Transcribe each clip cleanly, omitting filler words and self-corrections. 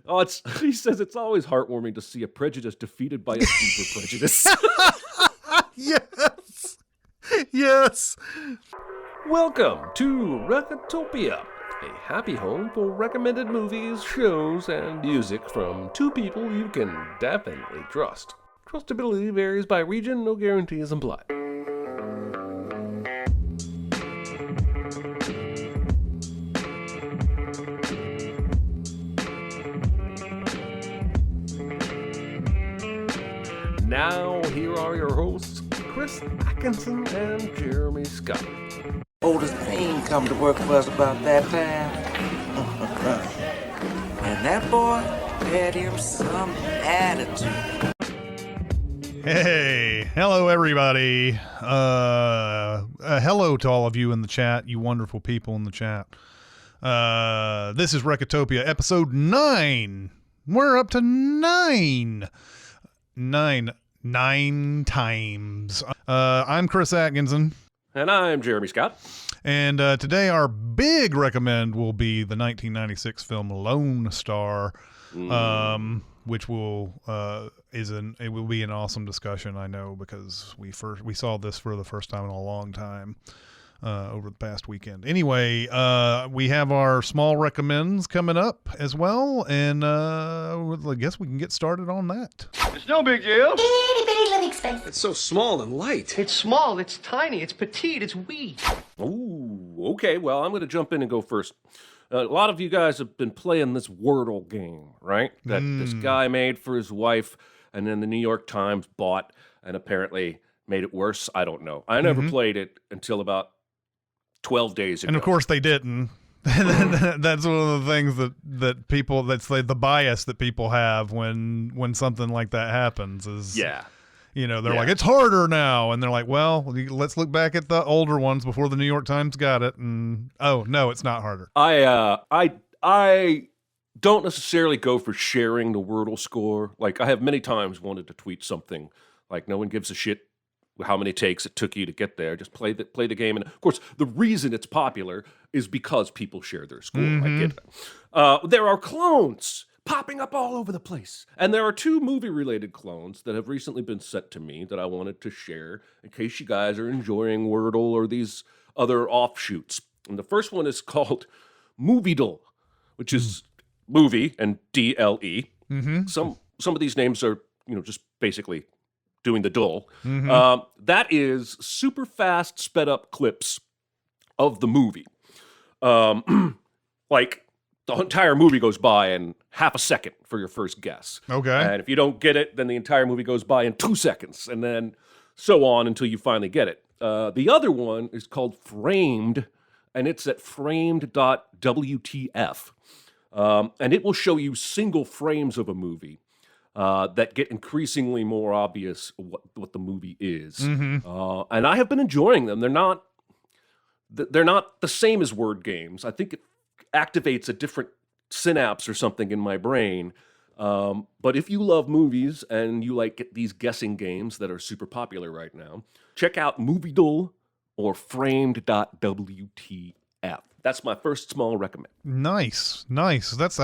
Oh, he says it's always heartwarming to see a prejudice defeated by a deeper prejudice. Yes. Yes. Welcome to Recotopia, a happy home for recommended movies, shows, and music from two people you can definitely trust. Trustability varies by region, no guarantees implied. Now, here are your hosts, Chris Atkinson and Jeremy Scott. Oldest Payne come to work for us about that time. And that boy had him some attitude. Hey, hello everybody. Hello to all of you in the chat, you wonderful people in the chat. This is Recotopia, episode 9. We're up to 9 times. I'm Chris Atkinson. And I'm Jeremy Scott. And today our big recommend will be the 1996 film Lone Star, which will it will be an awesome discussion, I know, because we saw this for the first time in a long time over the past weekend. Anyway, we have our small recommends coming up as well, and I guess we can get started on that. It's no big deal. Itty bitty living space. It's so small and light. It's small, it's tiny, it's petite, it's wee. Ooh, okay, well, I'm going to jump in and go first. A lot of you guys have been playing this Wordle game, right? That this guy made for his wife, and then the New York Times bought, and apparently made it worse. I don't know. I never played it until about 12 days ago. And of course they didn't. That's one of the things that people, that's like the bias that people have when something like that happens is, yeah. You know, they're like, it's harder now. And they're like, well, let's look back at the older ones before the New York Times got it. And, oh, no, it's not harder. I don't necessarily go for sharing the Wordle score. Like, I have many times wanted to tweet something like, no one gives a shit how many takes it took you to get there. Just play the game. And, of course, the reason it's popular is because people share their score. I get it. There are clones popping up all over the place. And there are 2 movie-related clones that have recently been sent to me that I wanted to share in case you guys are enjoying Wordle or these other offshoots. And the first one is called Moviedle, which is movie and DLE. Some of these names are, just basically doing the dull. That is super fast sped up clips of the movie. Like, the entire movie goes by in half a second for your first guess. Okay. And if you don't get it, then the entire movie goes by in 2 seconds, and then so on until you finally get it. The other one is called Framed, and it's at framed.wtf. And it will show you single frames of a movie that get increasingly more obvious what the movie is. And I have been enjoying them. They're not the same as word games. I think it activates a different synapse or something in my brain. But if you love movies and you like these guessing games that are super popular right now, check out Moviedle or framed.wtf. That's my first small recommend. Nice. I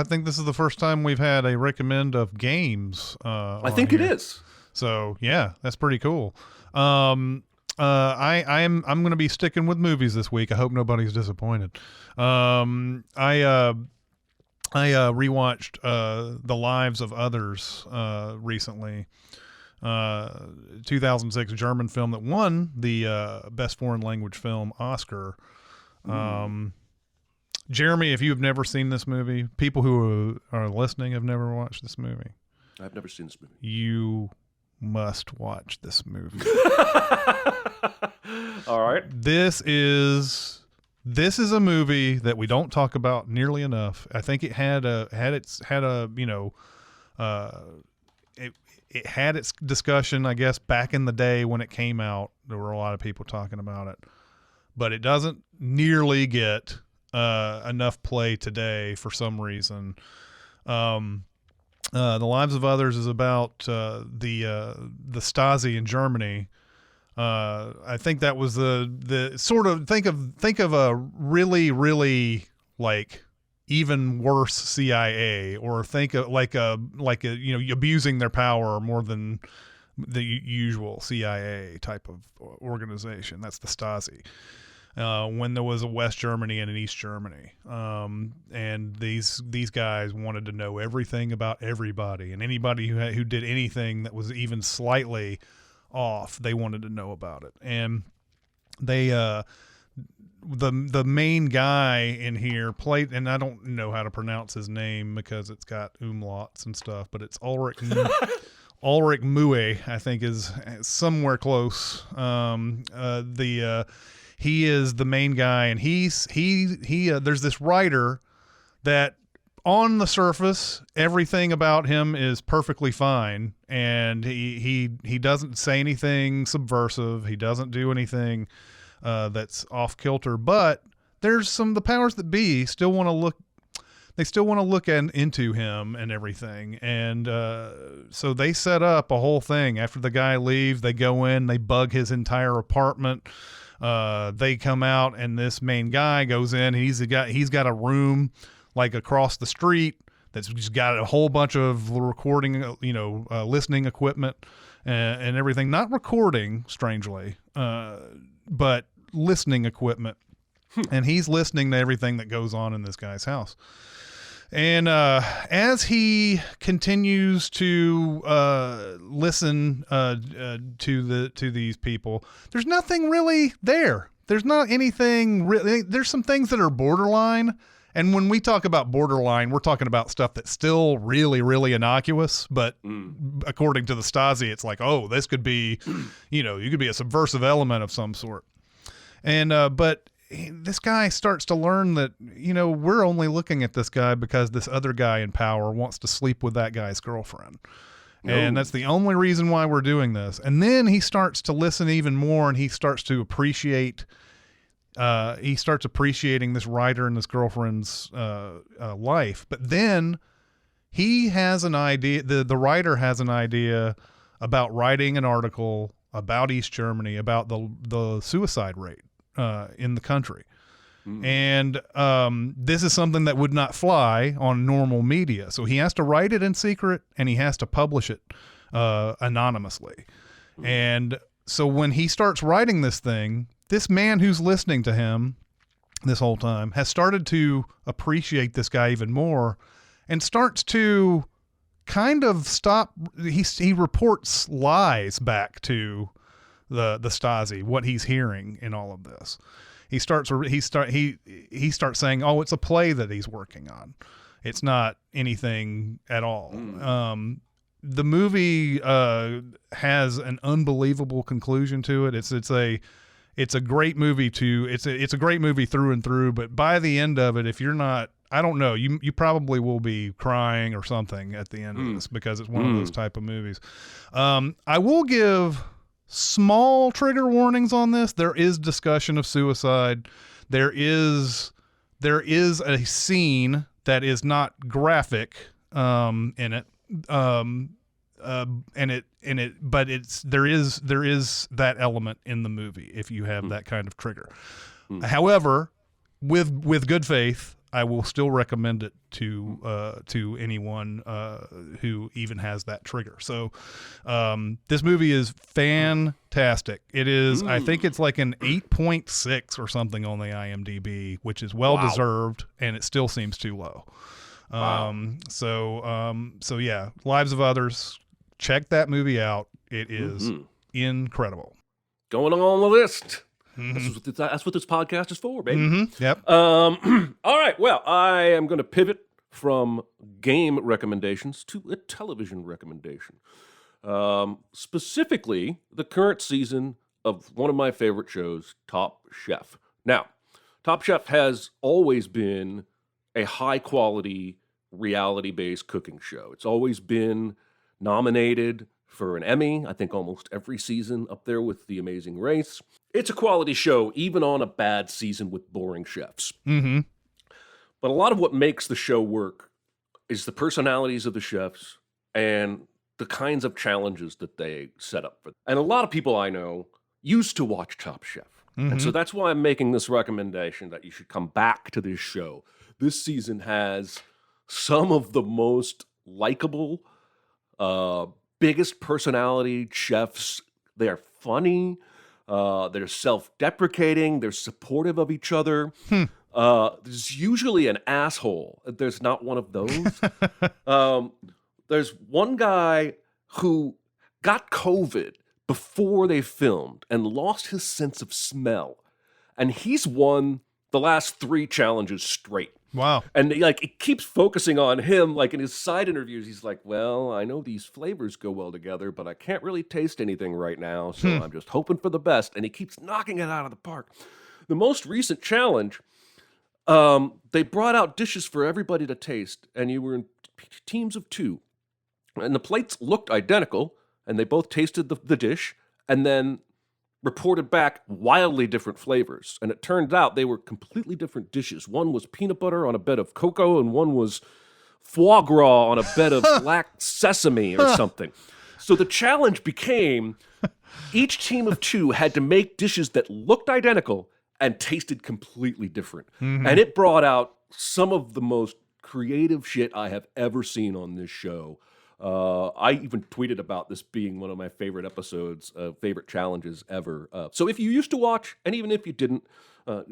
think this is the first time we've had a recommend of games. I think it is. So yeah, that's pretty cool. I'm going to be sticking with movies this week. I hope nobody's disappointed. I rewatched The Lives of Others recently. 2006 German film that won the Best Foreign Language Film Oscar. Jeremy, if you have never seen this movie, people who are listening have never watched this movie. I've never seen this movie. You must watch this movie. All right. This is a movie that we don't talk about nearly enough. I think it had its discussion, I guess, back in the day when it came out. There were a lot of people talking about it, but it doesn't nearly get enough play today for some reason. The Lives of Others is about the Stasi in Germany. I think that was the sort of think of a really, really like even worse CIA, or think of like a abusing their power more than the usual CIA type of organization. That's the Stasi. When there was a West Germany and an East Germany, and these guys wanted to know everything about everybody, and anybody who did anything that was even slightly off, they wanted to know about it. And they the main guy in here played, and I don't know how to pronounce his name because it's got umlauts and stuff, but it's Ulrich Mue, I think, is somewhere close. He is the main guy, and he there's this writer that on the surface everything about him is perfectly fine, and he doesn't say anything subversive, he doesn't do anything that's off kilter, but there's the powers that be still want to look. They still want to look into him and everything. And so they set up a whole thing. After the guy leaves, they go in, they bug his entire apartment. They come out, and this main guy goes in. He's got a room like across the street that's just got a whole bunch of recording, listening equipment and everything. Not recording, strangely, but listening equipment. And he's listening to everything that goes on in this guy's house. And as he continues to listen to these people, there's nothing really there. There's not anything really. There's some things that are borderline. And when we talk about borderline, we're talking about stuff that's still really, really innocuous. But according to the Stasi, it's like, oh, this could be, you could be a subversive element of some sort. And but this guy starts to learn that, we're only looking at this guy because this other guy in power wants to sleep with that guy's girlfriend. No. And that's the only reason why we're doing this. And then he starts to listen even more, and he starts to appreciate, appreciating this writer and this girlfriend's life. But then he has an idea, the writer has an idea about writing an article about East Germany, about the suicide rate in the country. And this is something that would not fly on normal media. So he has to write it in secret, and he has to publish it anonymously. And so when he starts writing this thing, this man who's listening to him this whole time has started to appreciate this guy even more, and starts to kind of stop. He reports lies back to the Stasi, what he's hearing in all of this. He starts saying, oh, it's a play that he's working on. It's not anything at all. The movie has an unbelievable conclusion to it. It's a great movie it's a great movie through and through, but by the end of it, if you're not, I don't know, you probably will be crying or something at the end of this, because it's one of those type of movies. I will give small trigger warnings on this. There is discussion of suicide. There is a scene that is not graphic in it. But there is that element in the movie if you have that kind of trigger. However, with good faith, I will still recommend it to anyone who even has that trigger. So this movie is fantastic. It is, I think it's like an 8.6 or something on the IMDb, which is well deserved, and it still seems too low. So yeah, Lives of Others. Check that movie out. It is incredible. Going on the list. That's what this podcast is for, baby. Yep. All right. Well, I am going to pivot from game recommendations to a television recommendation. Specifically, the current season of one of my favorite shows, Top Chef. Now, Top Chef has always been a high-quality, reality-based cooking show. It's always been nominated for an Emmy, I think almost every season, up there with The Amazing Race. It's a quality show, even on a bad season with boring chefs. Mm-hmm. But a lot of what makes the show work is the personalities of the chefs and the kinds of challenges that they set up for them. And a lot of people I know used to watch Top Chef. And so that's why I'm making this recommendation that you should come back to this show. this season has some of the most likable, biggest personality chefs. They are funny. They're self-deprecating. They're supportive of each other. There's usually an asshole. There's not one of those. There's one guy who got COVID before they filmed and lost his sense of smell. And he's won the last 3 challenges straight. Wow. And like it keeps focusing on him. Like in his side interviews, he's like, well, I know these flavors go well together, but I can't really taste anything right now. So I'm just hoping for the best. And he keeps knocking it out of the park. The most recent challenge, they brought out dishes for everybody to taste. And you were in teams of 2. And the plates looked identical. And they both tasted the dish. And then reported back wildly different flavors. And it turned out they were completely different dishes. One was peanut butter on a bed of cocoa, and one was foie gras on a bed of black sesame or something. So the challenge became each team of 2 had to make dishes that looked identical and tasted completely different. And it brought out some of the most creative shit I have ever seen on this show. I even tweeted about this being one of my favorite episodes, favorite challenges ever. So if you used to watch, and even if you didn't,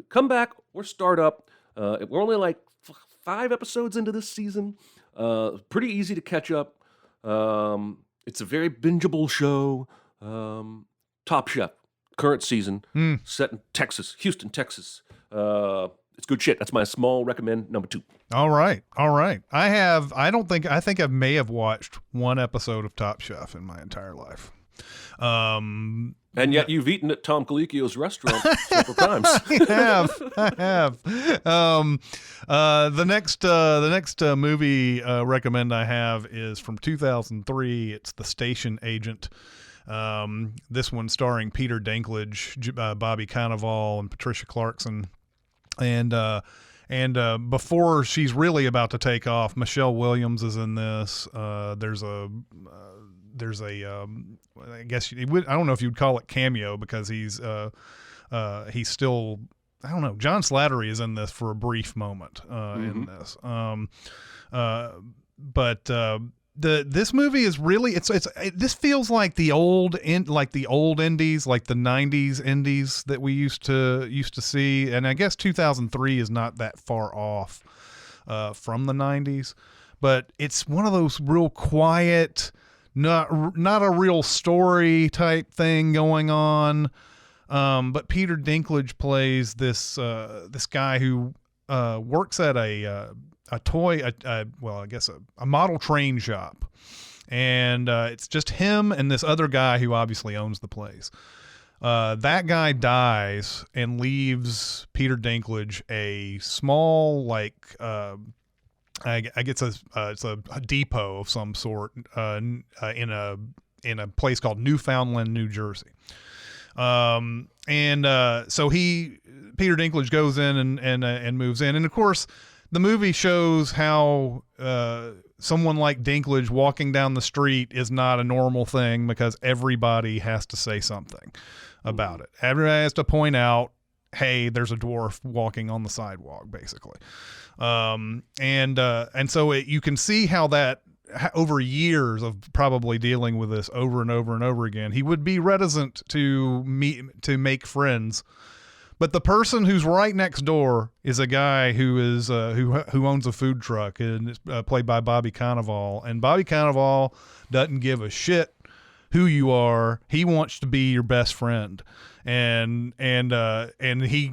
come back or start up. We're only like 5 episodes into this season. Pretty easy to catch up. It's a very bingeable show. Top Chef, current season, set in Texas, Houston, Texas. It's good shit. That's my small recommend number 2. All right. I think I may have watched 1 episode of Top Chef in my entire life. And yet you've eaten at Tom Colicchio's restaurant several times. I have. The next movie recommend I have is from 2003. It's The Station Agent. This one starring Peter Dinklage, Bobby Cannavale, and Patricia Clarkson. And before she's really about to take off, Michelle Williams is in this. There's a I guess I don't know if you'd call it cameo because he's still, I don't know. John Slattery is in this for a brief moment in this. This movie is really this feels like the old indies, like the 90s indies that we used to see, and I guess 2003 is not that far off from the 90s, but it's one of those real quiet, not a real story type thing going on. But Peter Dinklage plays this guy who works at a model train shop, and it's just him and this other guy who obviously owns the place. That guy dies and leaves Peter Dinklage a small, I guess it's a depot of some sort in a place called Newfoundland, New Jersey. So Peter Dinklage goes in and moves in, and of course, the movie shows how someone like Dinklage walking down the street is not a normal thing because everybody has to say something about it. Everybody has to point out, hey, there's a dwarf walking on the sidewalk, basically. And so you can see how that over years of probably dealing with this over and over and over again, he would be reticent to make friends. But the person who's right next door is a guy who is who owns a food truck, and it's played by Bobby Cannavale. And Bobby Cannavale doesn't give a shit who you are. He wants to be your best friend, and he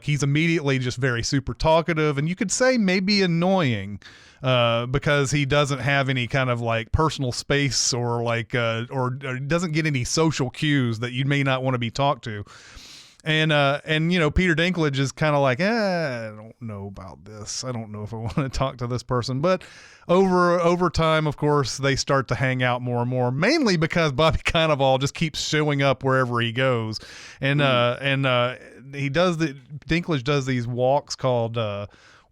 he's immediately just very super talkative, and you could say maybe annoying, because he doesn't have any kind of like personal space or doesn't get any social cues that you may not want to be talked to. And Peter Dinklage is kind of like, I don't know about this. I don't know if I want to talk to this person. But over time, of course, they start to hang out more and more, mainly because Bobby Cannavale just keeps showing up wherever he goes. And Dinklage does these walks called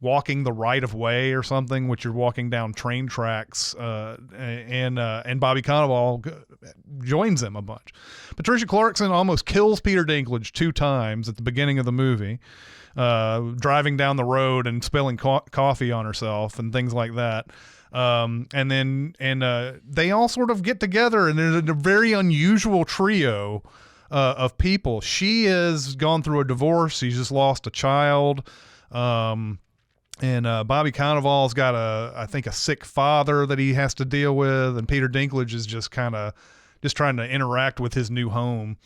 walking the right of way or something, which you're walking down train tracks, and Bobby Cannavale joins them a bunch. Patricia Clarkson almost kills Peter Dinklage 2 times at the beginning of the movie, driving down the road and spilling coffee on herself and things like that. They all sort of get together, and there's a very unusual trio of people. She has gone through a divorce. She's just lost a child. And Bobby Cannavale's got I think a sick father that he has to deal with, and Peter Dinklage is just trying to interact with his new home.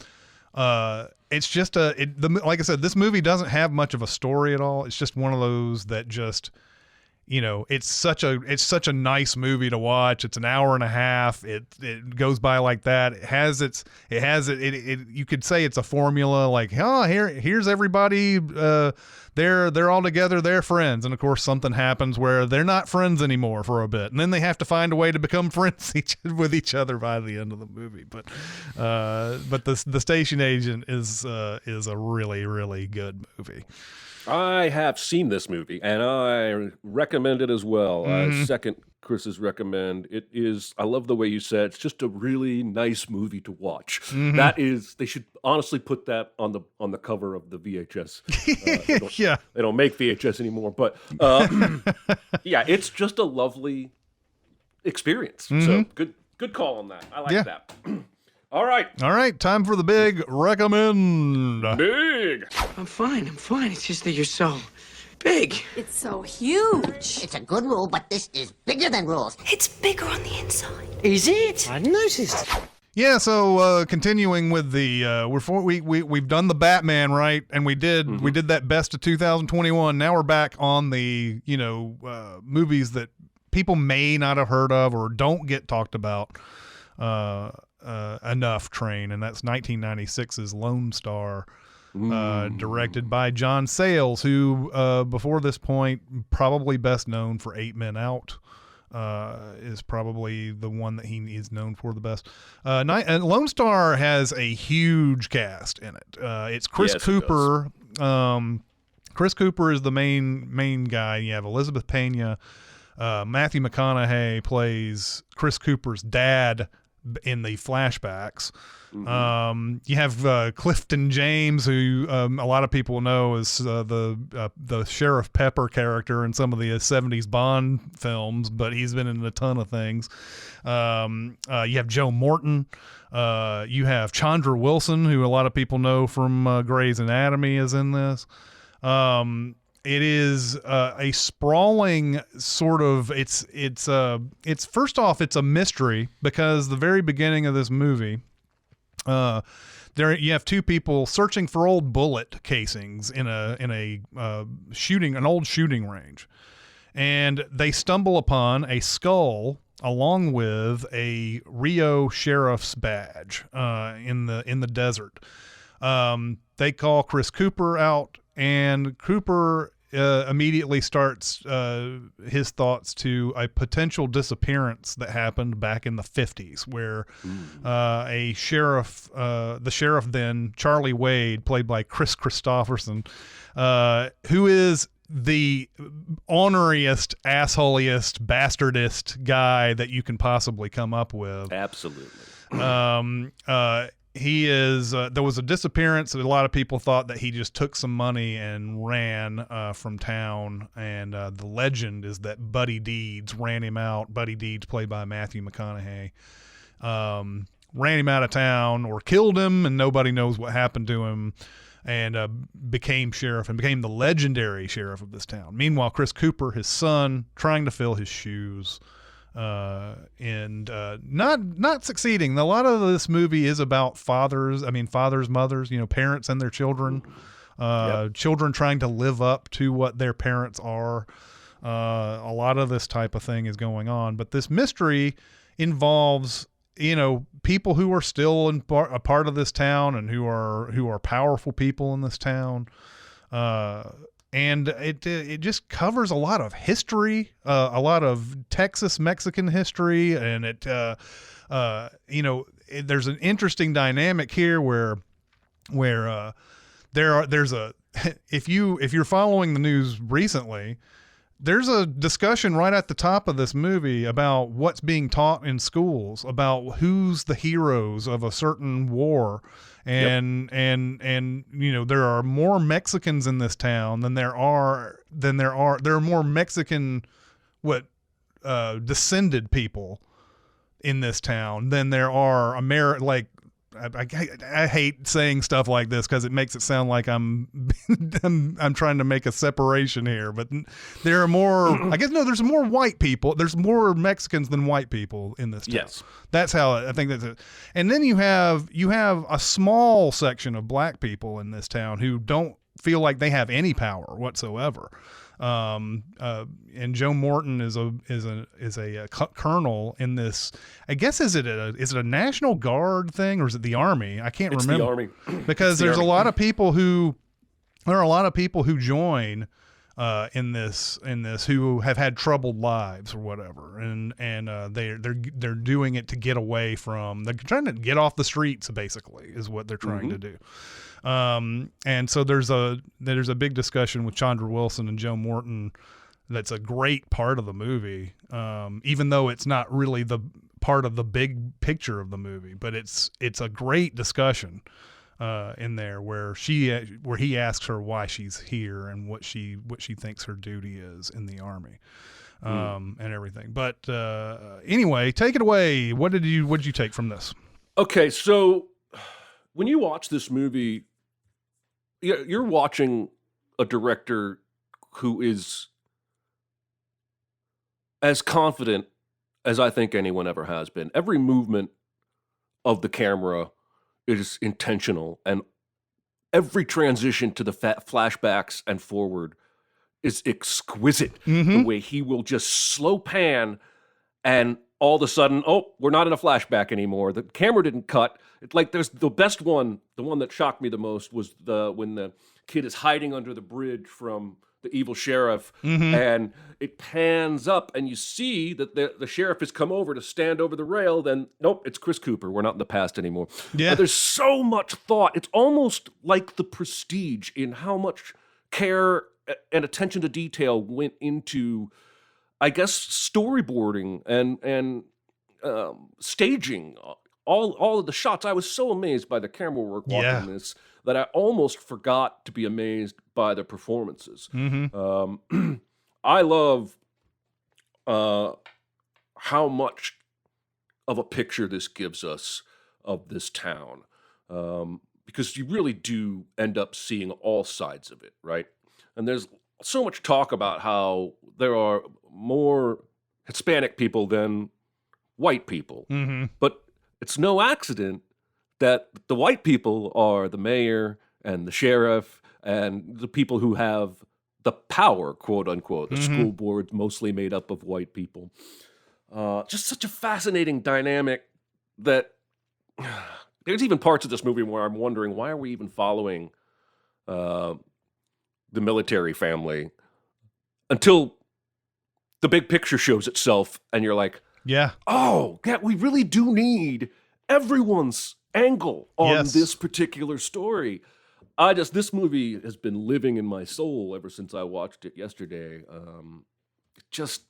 It's just like I said, this movie doesn't have much of a story at all. It's just one of those that just, it's such a nice movie to watch. It's an hour and a half. It goes by like that. You could say it's a formula, like, here's everybody. They're all together. They're friends. And of course something happens where they're not friends anymore for a bit. And then they have to find a way to become friends with each other by the end of the movie. But the Station Agent is a really, really good movie. I have seen this movie, and I recommend it as well. Second Chris's recommend. It is, I love the way you said, it's just a really nice movie to watch. That is, they should honestly put that on the cover of the VHS. They don't make VHS anymore, but yeah, it's just a lovely experience. So good call on that. I like that. All right. Time for the big recommend. Big. I'm fine. It's just that you're so big. It's so huge. It's a good rule, but this is bigger than rules. It's bigger on the inside. Is it? I noticed. Yeah, so continuing with the we've done the Batman, right? And we did that best of 2021. Now we're back on the movies that people may not have heard of or don't get talked about enough train, and that's 1996's Lone Star, directed by John Sayles, who before this point probably best known for 8 Men Out. Is probably the one that he is known for the best. And Lone Star has a huge cast in it. It's Chris Cooper. Chris Cooper is the main guy. You have Elizabeth Pena. Matthew McConaughey plays Chris Cooper's dad in the flashbacks. You have Clifton James, who a lot of people know as the Sheriff Pepper character in some of the 70s Bond films, but he's been in a ton of things. You have Joe Morton. You have Chandra Wilson, who a lot of people know from Grey's Anatomy, is in this. It is a sprawling sort of, it's first off, it's a mystery, because the very beginning of this movie, there you have two people searching for old bullet casings in an old shooting range, and they stumble upon a skull along with a Rio sheriff's badge in the desert. They call Chris Cooper out, and Cooper immediately starts his thoughts to a potential disappearance that happened back in the 50s, where a sheriff, the sheriff then, Charlie Wade, played by Chris Christopherson, who is the orneriest, assholiest, bastardest guy that you can possibly come up with. Absolutely. He is, there was a disappearance. A lot of people thought that he just took some money and ran from town. And the legend is that Buddy Deeds ran him out. Buddy Deeds, played by Matthew McConaughey, ran him out of town or killed him, and nobody knows what happened to him, and became sheriff and became the legendary sheriff of this town. Meanwhile, Chris Cooper, his son, trying to fill his shoes. And not succeeding. A lot of this movie is about fathers, mothers, parents and their children, children trying to live up to what their parents are. A lot of this type of thing is going on, but this mystery involves, people who are still a part of this town and who are powerful people in this town. And it just covers a lot of history, a lot of Texas Mexican history, and there's an interesting dynamic here where there's a if you're following the news recently, there's a discussion right at the top of this movie about what's being taught in schools, about who's the heroes of a certain war. And you know, there are more Mexicans in this town than there are more Mexican descended people in this town than there are I hate saying stuff like this because it makes it sound like I'm trying to make a separation here, but there are more. I guess no, there's more white people. There's more Mexicans than white people in this town. Yes, that's how I think that's it. And then you have a small section of black people in this town who don't feel like they have any power whatsoever. And Joe Morton is a colonel in this. I guess is it a National Guard thing or is it the Army? I can't remember. The Army because there's a lot of people who join in this who have had troubled lives or whatever, and they're doing it to get away from. They're trying to get off the streets, basically, is what they're trying to do. And so there's a big discussion with Chandra Wilson and Joe Morton. That's a great part of the movie, even though it's not really the part of the big picture of the movie, but it's a great discussion in there where he asks her why she's here and what she thinks her duty is in the Army, and everything. But anyway, take it away. What did you take from this? Okay, so when you watch this movie, you're watching a director who is as confident as I think anyone ever has been. Every movement of the camera is intentional, and every transition to the flashbacks and forward is exquisite. The way he will just slow pan, and all of a sudden, oh, we're not in a flashback anymore. The camera didn't cut. It's like there's the best one. The one that shocked me the most was when the kid is hiding under the bridge from the evil sheriff, and it pans up, and you see that the sheriff has come over to stand over the rail. Then, nope, it's Chris Cooper. We're not in the past anymore. Yeah, but there's so much thought. It's almost like The Prestige in how much care and attention to detail went into, I guess, storyboarding and staging all of the shots. I was so amazed by the camera work watching this that I almost forgot to be amazed by the performances. I love how much of a picture this gives us of this town, because you really do end up seeing all sides of it, right? And there's so much talk about how there are more Hispanic people than white people, but it's no accident that the white people are the mayor and the sheriff and the people who have the power, quote unquote. The school board's mostly made up of white people. Just such a fascinating dynamic that there's even parts of this movie where I'm wondering, why are we even following the military family until the big picture shows itself and you're like, oh, yeah, we really do need everyone's angle on this particular story. This movie has been living in my soul ever since I watched it yesterday. It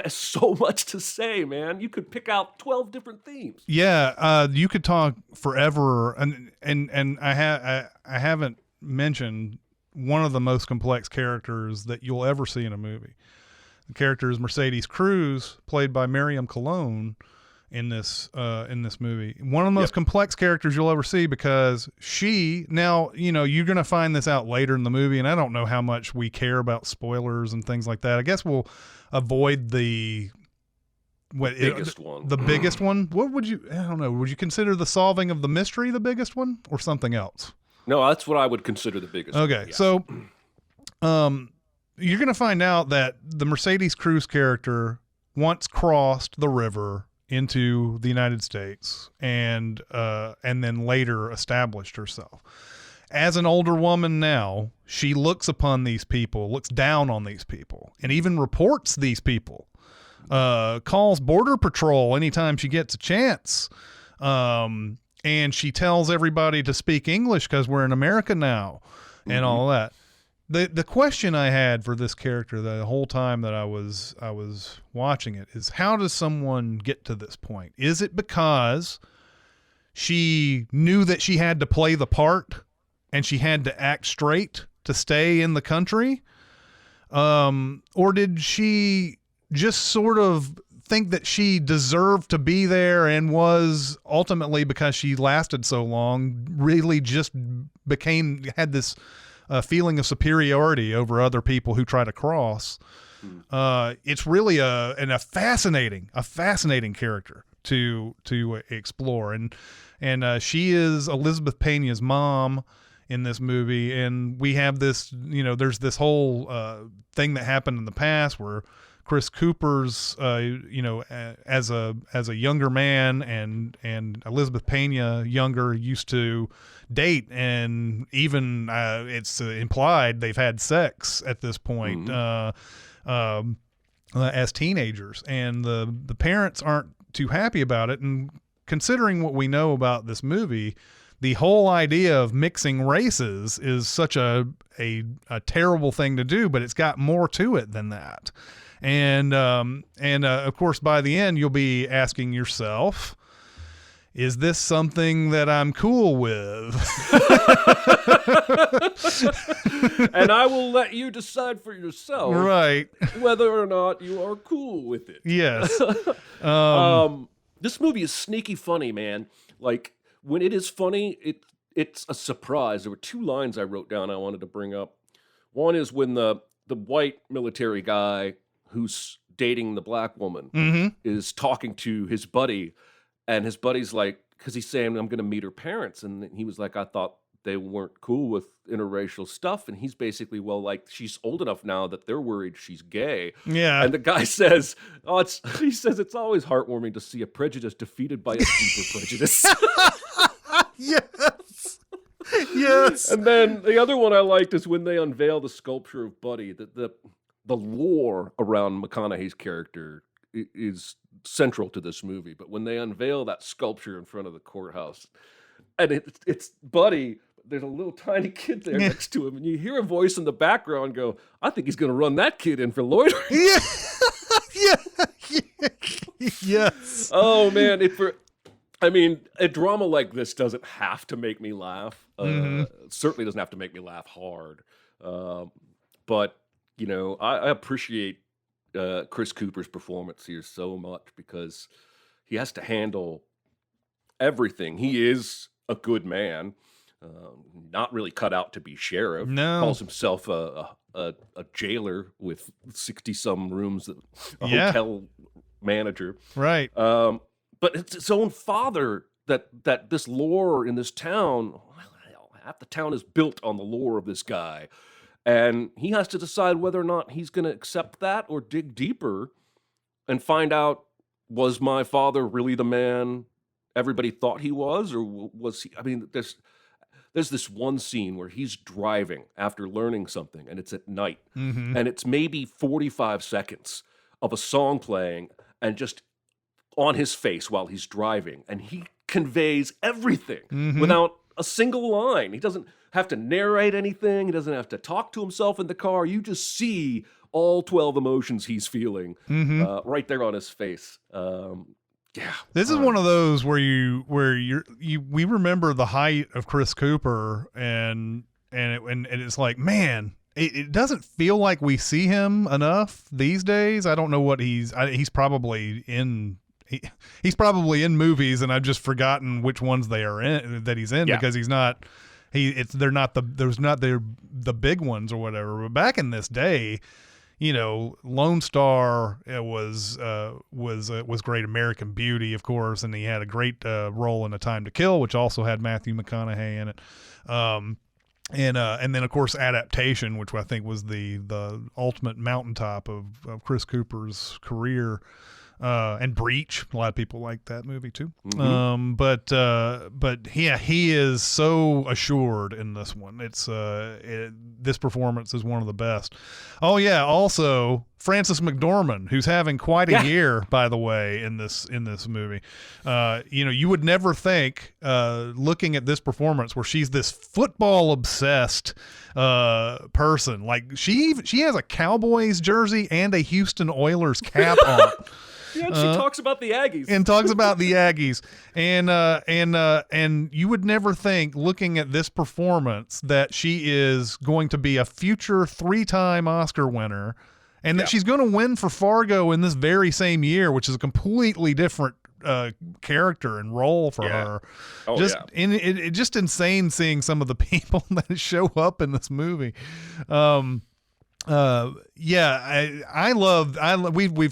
has so much to say, man. You could pick out 12 different themes. Yeah, you could talk forever, and I haven't mentioned one of the most complex characters that you'll ever see in a movie. The character is Mercedes Cruz, played by Miriam Colon in this movie. One of the most complex characters you'll ever see, because now, you're going to find this out later in the movie, and I don't know how much we care about spoilers and things like that. I guess we'll avoid the biggest one. The biggest one? What would you, I don't know, would you consider the solving of the mystery the biggest one or something else? No, that's what I would consider the biggest one. Okay, so you're going to find out that the Mercedes Cruz character once crossed the river into the United States and then later established herself. As an older woman now, she looks upon these people, looks down on these people, and even reports these people, calls Border Patrol anytime she gets a chance. And she tells everybody to speak English because we're in America now and all that. The question I had for this character the whole time that I was watching it is, how does someone get to this point? Is it because she knew that she had to play the part and she had to act straight to stay in the country? Or did she just sort of think that she deserved to be there and was ultimately, because she lasted so long, really just had this feeling of superiority over other people who try to cross? It's really a fascinating character to explore, and she is Elizabeth Pena's mom in this movie, and we have this, there's this whole thing that happened in the past where Chris Cooper's, as a younger man and Elizabeth Pena younger used to date, and even it's implied they've had sex at this point as teenagers, and the parents aren't too happy about it. And considering what we know about this movie, the whole idea of mixing races is such a terrible thing to do, but it's got more to it than that. And of course, by the end, you'll be asking yourself, is this something that I'm cool with? And I will let you decide for yourself, right, whether or not you are cool with it. Yes. This movie is sneaky funny, man. Like, when it is funny, it's a surprise. There were two lines I wrote down I wanted to bring up. One is when the white military guy who's dating the black woman is talking to his buddy, and his buddy's like, because he's saying, I'm going to meet her parents. And he was like, I thought they weren't cool with interracial stuff. And he's basically, well, like, she's old enough now that they're worried she's gay. Yeah. And the guy says, he says, it's always heartwarming to see a prejudice defeated by a deeper prejudice. Yes. Yes. And then the other one I liked is when they unveil the sculpture of Buddy. The lore around McConaughey's character is central to this movie. But when they unveil that sculpture in front of the courthouse, and it's Buddy, there's a little tiny kid there next to him, and you hear a voice in the background go, I think he's going to run that kid in for loitering. Yeah. Yes. Oh, man. A drama like this doesn't have to make me laugh. Certainly doesn't have to make me laugh hard. But, I appreciate Chris Cooper's performance here so much, because he has to handle everything. He is a good man, not really cut out to be sheriff. No. Calls himself a jailer with 60-some rooms, a hotel manager. Right. But it's his own father that this lore in this town, well, half the town is built on the lore of this guy. And he has to decide whether or not he's going to accept that or dig deeper and find out, was my father really the man everybody thought he was? Or was he, there's this one scene where he's driving after learning something, and it's at night. And it's maybe 45 seconds of a song playing and just on his face while he's driving, and he conveys everything without a single line. He doesn't have to narrate anything. He doesn't have to talk to himself in the car. You just see all 12 emotions he's feeling right there on his face. This is one of those where we remember the height of Chris Cooper, and it's like, man, it doesn't feel like we see him enough these days. I don't know what he's probably in. He's probably in movies, and I've just forgotten which ones they are in that he's in, because he's not. They're not the big ones or whatever. But back in this day, Lone Star was great. American Beauty, of course, and he had a great role in A Time to Kill, which also had Matthew McConaughey in it. And then of course Adaptation, which I think was the ultimate mountaintop of Chris Cooper's career. and Breach. A lot of people like that movie too. Mm-hmm. But yeah, he is so assured in this one. This performance is one of the best. Oh yeah, also Frances McDormand, who's having quite a year, by the way, in this movie. You would never think, looking at this performance, where she's this football obsessed person. Like she has a Cowboys jersey and a Houston Oilers cap on. Yeah, she talks about the Aggies. And you would never think, looking at this performance, that she is going to be a future 3-time Oscar winner, and that she's going to win for Fargo in this very same year, which is a completely different character and role for her. It's just insane seeing some of the people that show up in this movie. We've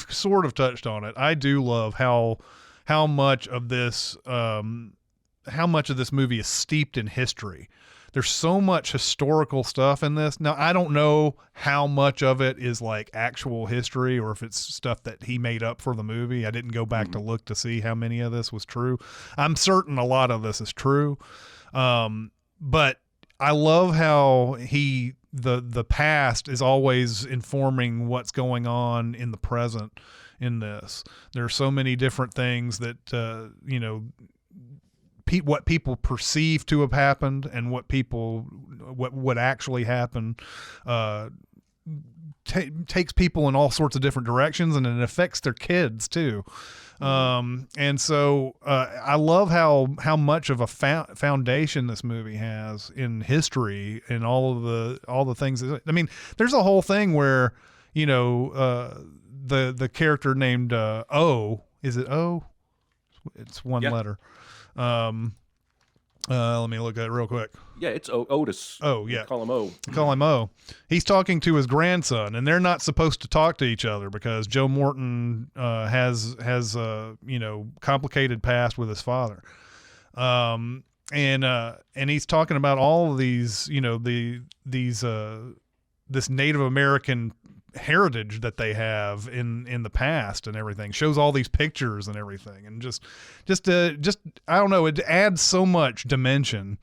sort of touched on it. I do love how much of this movie is steeped in history. There's so much historical stuff in this. Now, I don't know how much of it is like actual history or if it's stuff that he made up for the movie. I didn't go back to look to see how many of this was true. I'm certain a lot of this is true. But I love how the past is always informing what's going on in the present in this. There are so many different things that, what people perceive to have happened and what actually happened, takes people in all sorts of different directions, and it affects their kids too. And so I love how much of a foundation this movie has in history and all the things. I mean, there's a whole thing where, the character named O, is it O? It's one letter. Let me look at it real quick. Yeah, it's Otis. Oh, yeah. Call him O. Call him O. He's talking to his grandson, and they're not supposed to talk to each other because Joe Morton has complicated past with his father. And he's talking about all of these, this Native American heritage that they have in the past and everything. Shows all these pictures and everything, and just I don't know, it adds so much dimension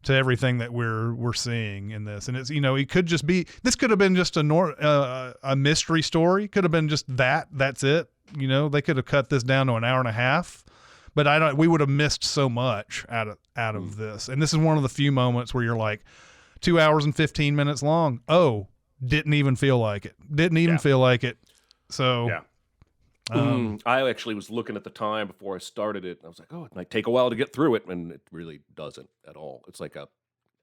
to everything that we're seeing in this. And it's, it could just be, this could have been just a mystery story, could have been just that's it. They could have cut this down to an hour and a half, but we would have missed so much out of this. And this is one of the few moments where you're like, 2 hours and 15 minutes long. Oh, didn't even feel like it. Feel like it. So, yeah. I actually was looking at the time before I started it. And I was like, oh, it might take a while to get through it. And it really doesn't at all. It's like a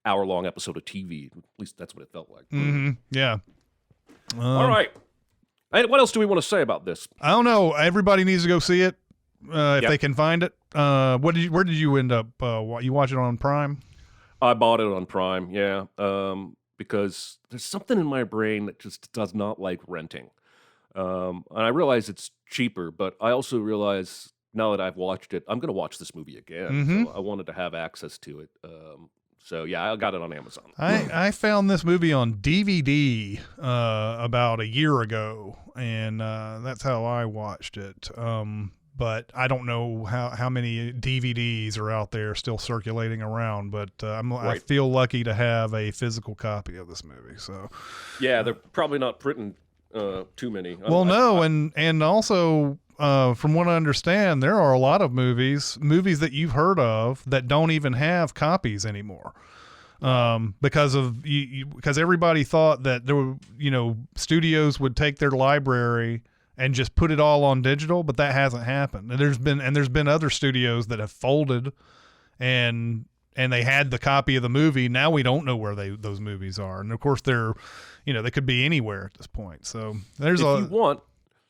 hour-long episode of TV. At least that's what it felt like. Mm-hmm. Yeah. All right. And what else do we want to say about this? I don't know. Everybody needs to go see it if they can find it. Where did you end up? You watch it on Prime? I bought it on Prime, yeah. Because there's something in my brain that just does not like renting. And I realize it's cheaper, but I also realize now that I've watched it, I'm going to watch this movie again. Mm-hmm. So I wanted to have access to it. So yeah, I got it on Amazon. I found this movie on DVD about a year ago, and that's how I watched it. But I don't know how many DVDs are out there still circulating around. But I feel lucky to have a physical copy of this movie. So yeah, they're probably not printing too many. Well, and also from what I understand, there are a lot of movies that you've heard of that don't even have copies anymore. Because everybody thought that there were, studios would take their library and just put it all on digital, but that hasn't happened. And there's been other studios that have folded and they had the copy of the movie. Now we don't know where those movies are. And of course they could be anywhere at this point. So if you want,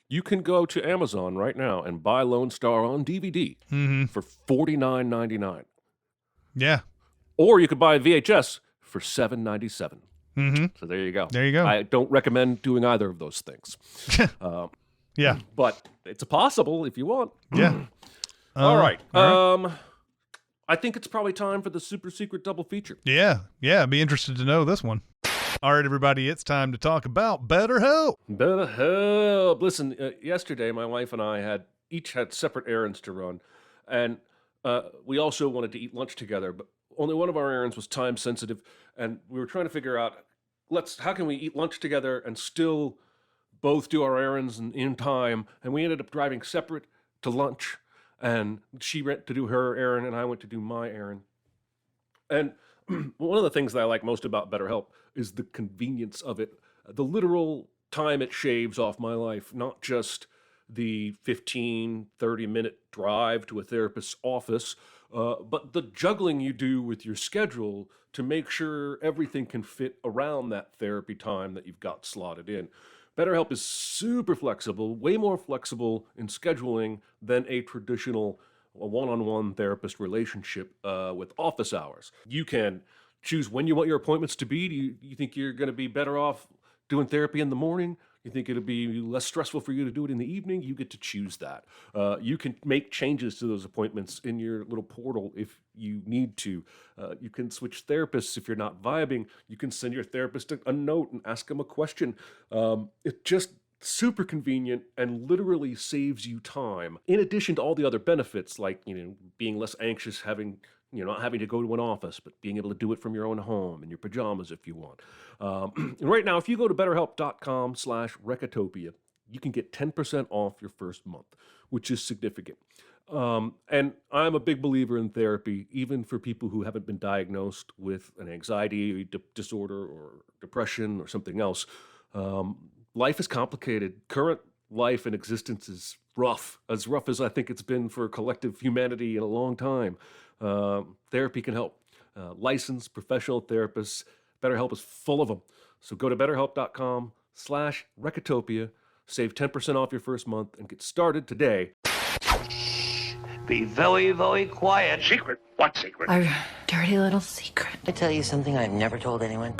you can go to Amazon right now and buy Lone Star on DVD for $49.99. Yeah. Or you could buy VHS for $7.97. Mm-hmm. So there you go. There you go. I don't recommend doing either of those things. Yeah. But it's possible if you want. Yeah. All right. I think it's probably time for the super secret double feature. Yeah. Yeah. Be interested to know this one. All right, everybody, it's time to talk about BetterHelp. BetterHelp. Listen, yesterday my wife and I each had separate errands to run, and we also wanted to eat lunch together, but only one of our errands was time sensitive, and we were trying to figure out how can we eat lunch together and still both do our errands in time, and we ended up driving separate to lunch, and she went to do her errand, and I went to do my errand. And one of the things that I like most about BetterHelp is the convenience of it, the literal time it shaves off my life, not just the 15, 30-minute drive to a therapist's office, but the juggling you do with your schedule to make sure everything can fit around that therapy time that you've got slotted in. BetterHelp is super flexible, way more flexible in scheduling than a traditional one-on-one therapist relationship with office hours. You can choose when you want your appointments to be. Do you think you're going to be better off doing therapy in the morning? You think it'll be less stressful for you to do it in the evening? You get to choose that. You can make changes to those appointments in your little portal if you need to. You can switch therapists if you're not vibing. You can send your therapist a note and ask them a question. It's just super convenient and literally saves you time. In addition to all the other benefits, like being less anxious, not having to go to an office, but being able to do it from your own home in your pajamas if you want. And right now, if you go to BetterHelp.com/Recotopia, you can get 10% off your first month, which is significant. And I'm a big believer in therapy, even for people who haven't been diagnosed with an anxiety disorder or depression or something else. Life is complicated. Current life and existence is rough as I think it's been for collective humanity in a long time. Therapy can help. Licensed professional therapists. BetterHelp is full of them. So go to BetterHelp.com/Recotopia, save 10% off your first month, and get started today. Be very, very quiet. Secret? What secret? Our dirty little secret. I tell you something I've never told anyone.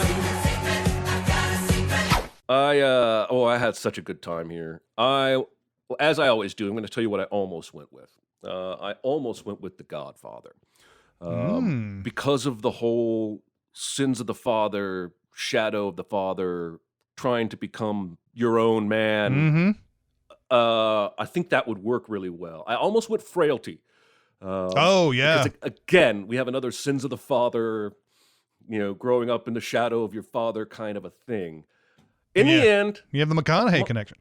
I had such a good time here. As I always do, I'm going to tell you what I almost went with. I almost went with The Godfather. Because of the whole sins of the father, shadow of the father, trying to become your own man. I think that would work really well. I almost went Frailty. Oh, yeah. Because, again, we have another sins of the father, growing up in the shadow of your father kind of a thing. In the end... You have the McConaughey connection.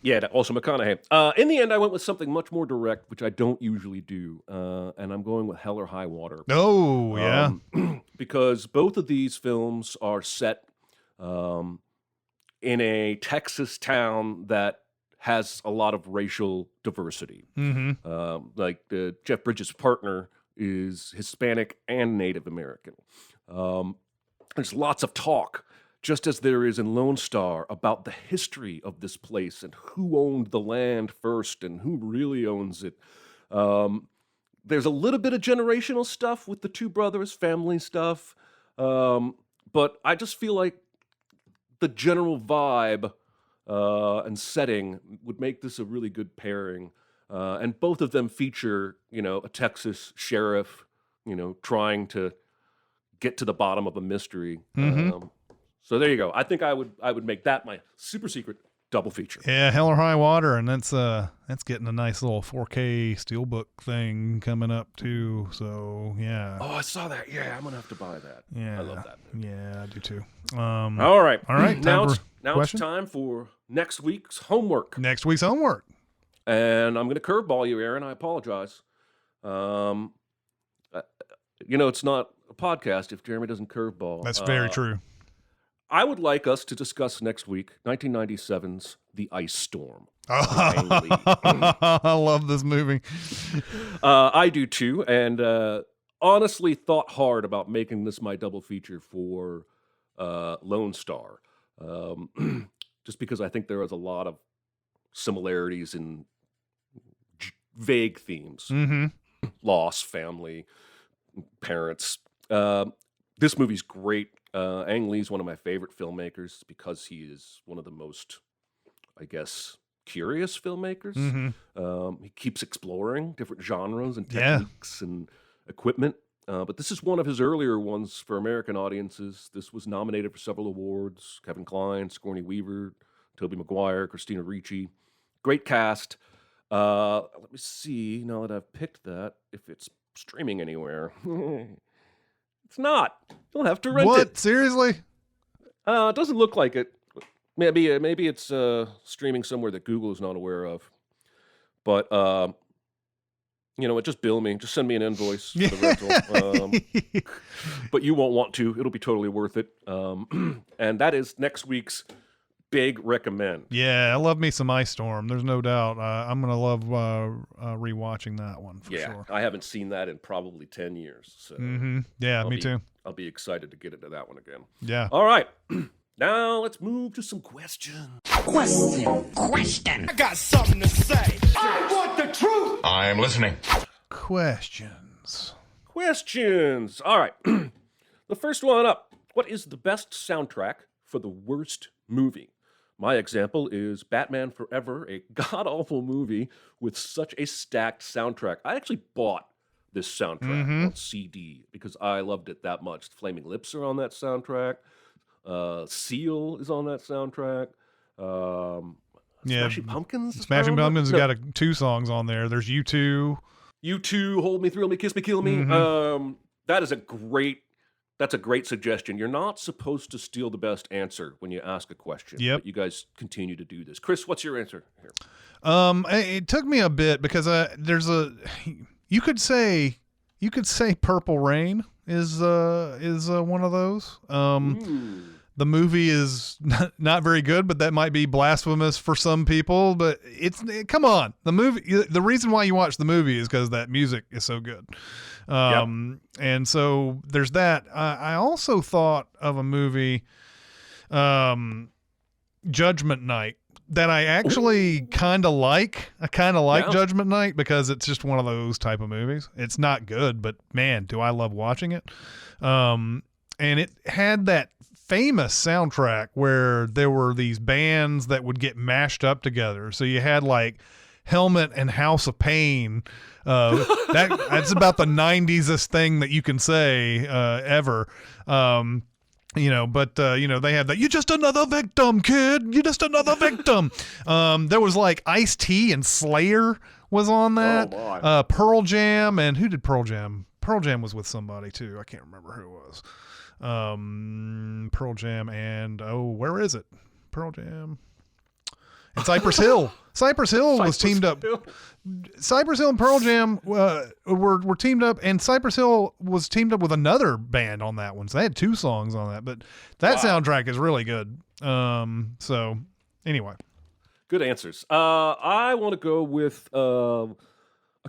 Yeah, also McConaughey. In the end, I went with something much more direct, which I don't usually do, and I'm going with Hell or High Water. Oh, yeah. Because both of these films are set in a Texas town that has a lot of racial diversity. Like Jeff Bridges' partner is Hispanic and Native American. There's lots of talk, just as there is in Lone Star, about the history of this place and who owned the land first and who really owns it. There's a little bit of generational stuff with the two brothers, family stuff, but I just feel like the general vibe and setting would make this a really good pairing. And both of them feature, a Texas sheriff, trying to get to the bottom of a mystery. So there you go. I think I would make that my super secret double feature. Yeah, Hell or High Water, and that's getting a nice little 4K steelbook thing coming up too. So yeah. Oh, I saw that. Yeah, I'm gonna have to buy that. Yeah, I love that movie. Yeah, I do too. All right. Now it's question? time for next week's homework. Next week's homework. And I'm gonna curveball you, Aaron. I apologize. It's not a podcast if Jeremy doesn't curveball. That's very true. I would like us to discuss next week 1997's The Ice Storm. I love this movie. I do too, and honestly thought hard about making this my double feature for Lone Star, just because I think there is a lot of similarities in vague themes. Loss, family, parents. This movie's great. Ang Lee's one of my favorite filmmakers because he is one of the most, I guess, curious filmmakers. He keeps exploring different genres and techniques and equipment. but this is one of his earlier ones for American audiences. This was nominated for several awards. Kevin Kline, Sigourney Weaver, Tobey Maguire, Christina Ricci. Great cast. Let me see, now that I've picked that, if it's streaming anywhere. It's not. You'll have to rent it. What? Seriously? It doesn't look like it. Maybe it's streaming somewhere that Google is not aware of. But just bill me. Just send me an invoice for the rental. But you won't want to. It'll be totally worth it. And that is next week's big recommend. Yeah, I love me some Ice Storm. There's no doubt. I'm gonna love rewatching that one for sure. I haven't seen that in probably 10 years. So Yeah, me too. I'll be excited to get into that one again. Yeah. All right. Now let's move to some questions. Question. I got something to say. I want the truth. I am listening. Questions. All right. The first one up. What is the best soundtrack for the worst movie? My example is Batman Forever, a god-awful movie with such a stacked soundtrack. I actually bought this soundtrack on CD because I loved it that much. Flaming Lips are on that soundtrack. Seal is on that soundtrack. Smashing Pumpkins? Smashing Pumpkins has got 2 songs on there. There's U2. U2, Hold Me, Thrill Me, Kiss Me, Kill Me. That's a great suggestion. You're not supposed to steal the best answer when you ask a question. Yep. But you guys continue to do this. Chris, what's your answer here? It took me a bit because you could say Purple Rain is one of those. The movie is not very good, but that might be blasphemous for some people. But come on, the reason why you watch the movie is because that music is so good. And so there's that. I also thought of a movie, Judgment Night, that I actually kind of like. I kind of like Judgment Night because it's just one of those type of movies. It's not good, but man, do I love watching it. And it had that famous soundtrack where there were these bands that would get mashed up together. So you had like Helmet and House of Pain. That's about the 90s-est thing that you can say ever. But they have that, "You just another victim, kid. You just another victim." There was like Ice-T and Slayer was on that. Pearl Jam, and who did Pearl Jam? Pearl Jam was with somebody too. I can't remember who it was. Pearl Jam and where is it? Pearl Jam and Cypress Hill. Cypress Hill was teamed up. Cypress Hill and Pearl Jam were teamed up, and Cypress Hill was teamed up with another band on that one. So they had 2 songs on that, but that soundtrack is really good. So anyway, good answers. I want to go with a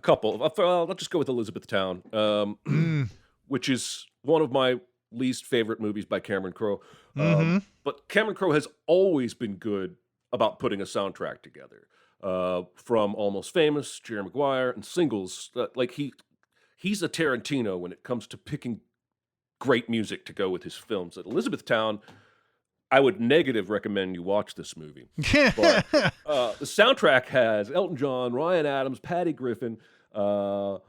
couple. Let's just go with Elizabethtown, which is one of my least favorite movies by Cameron Crowe. But Cameron Crowe has always been good about putting a soundtrack together. From Almost Famous, Jerry Maguire, and singles. He's a Tarantino when it comes to picking great music to go with his films. At Elizabethtown, I would negative recommend you watch this movie. But the soundtrack has Elton John, Ryan Adams, Patty Griffin, Tom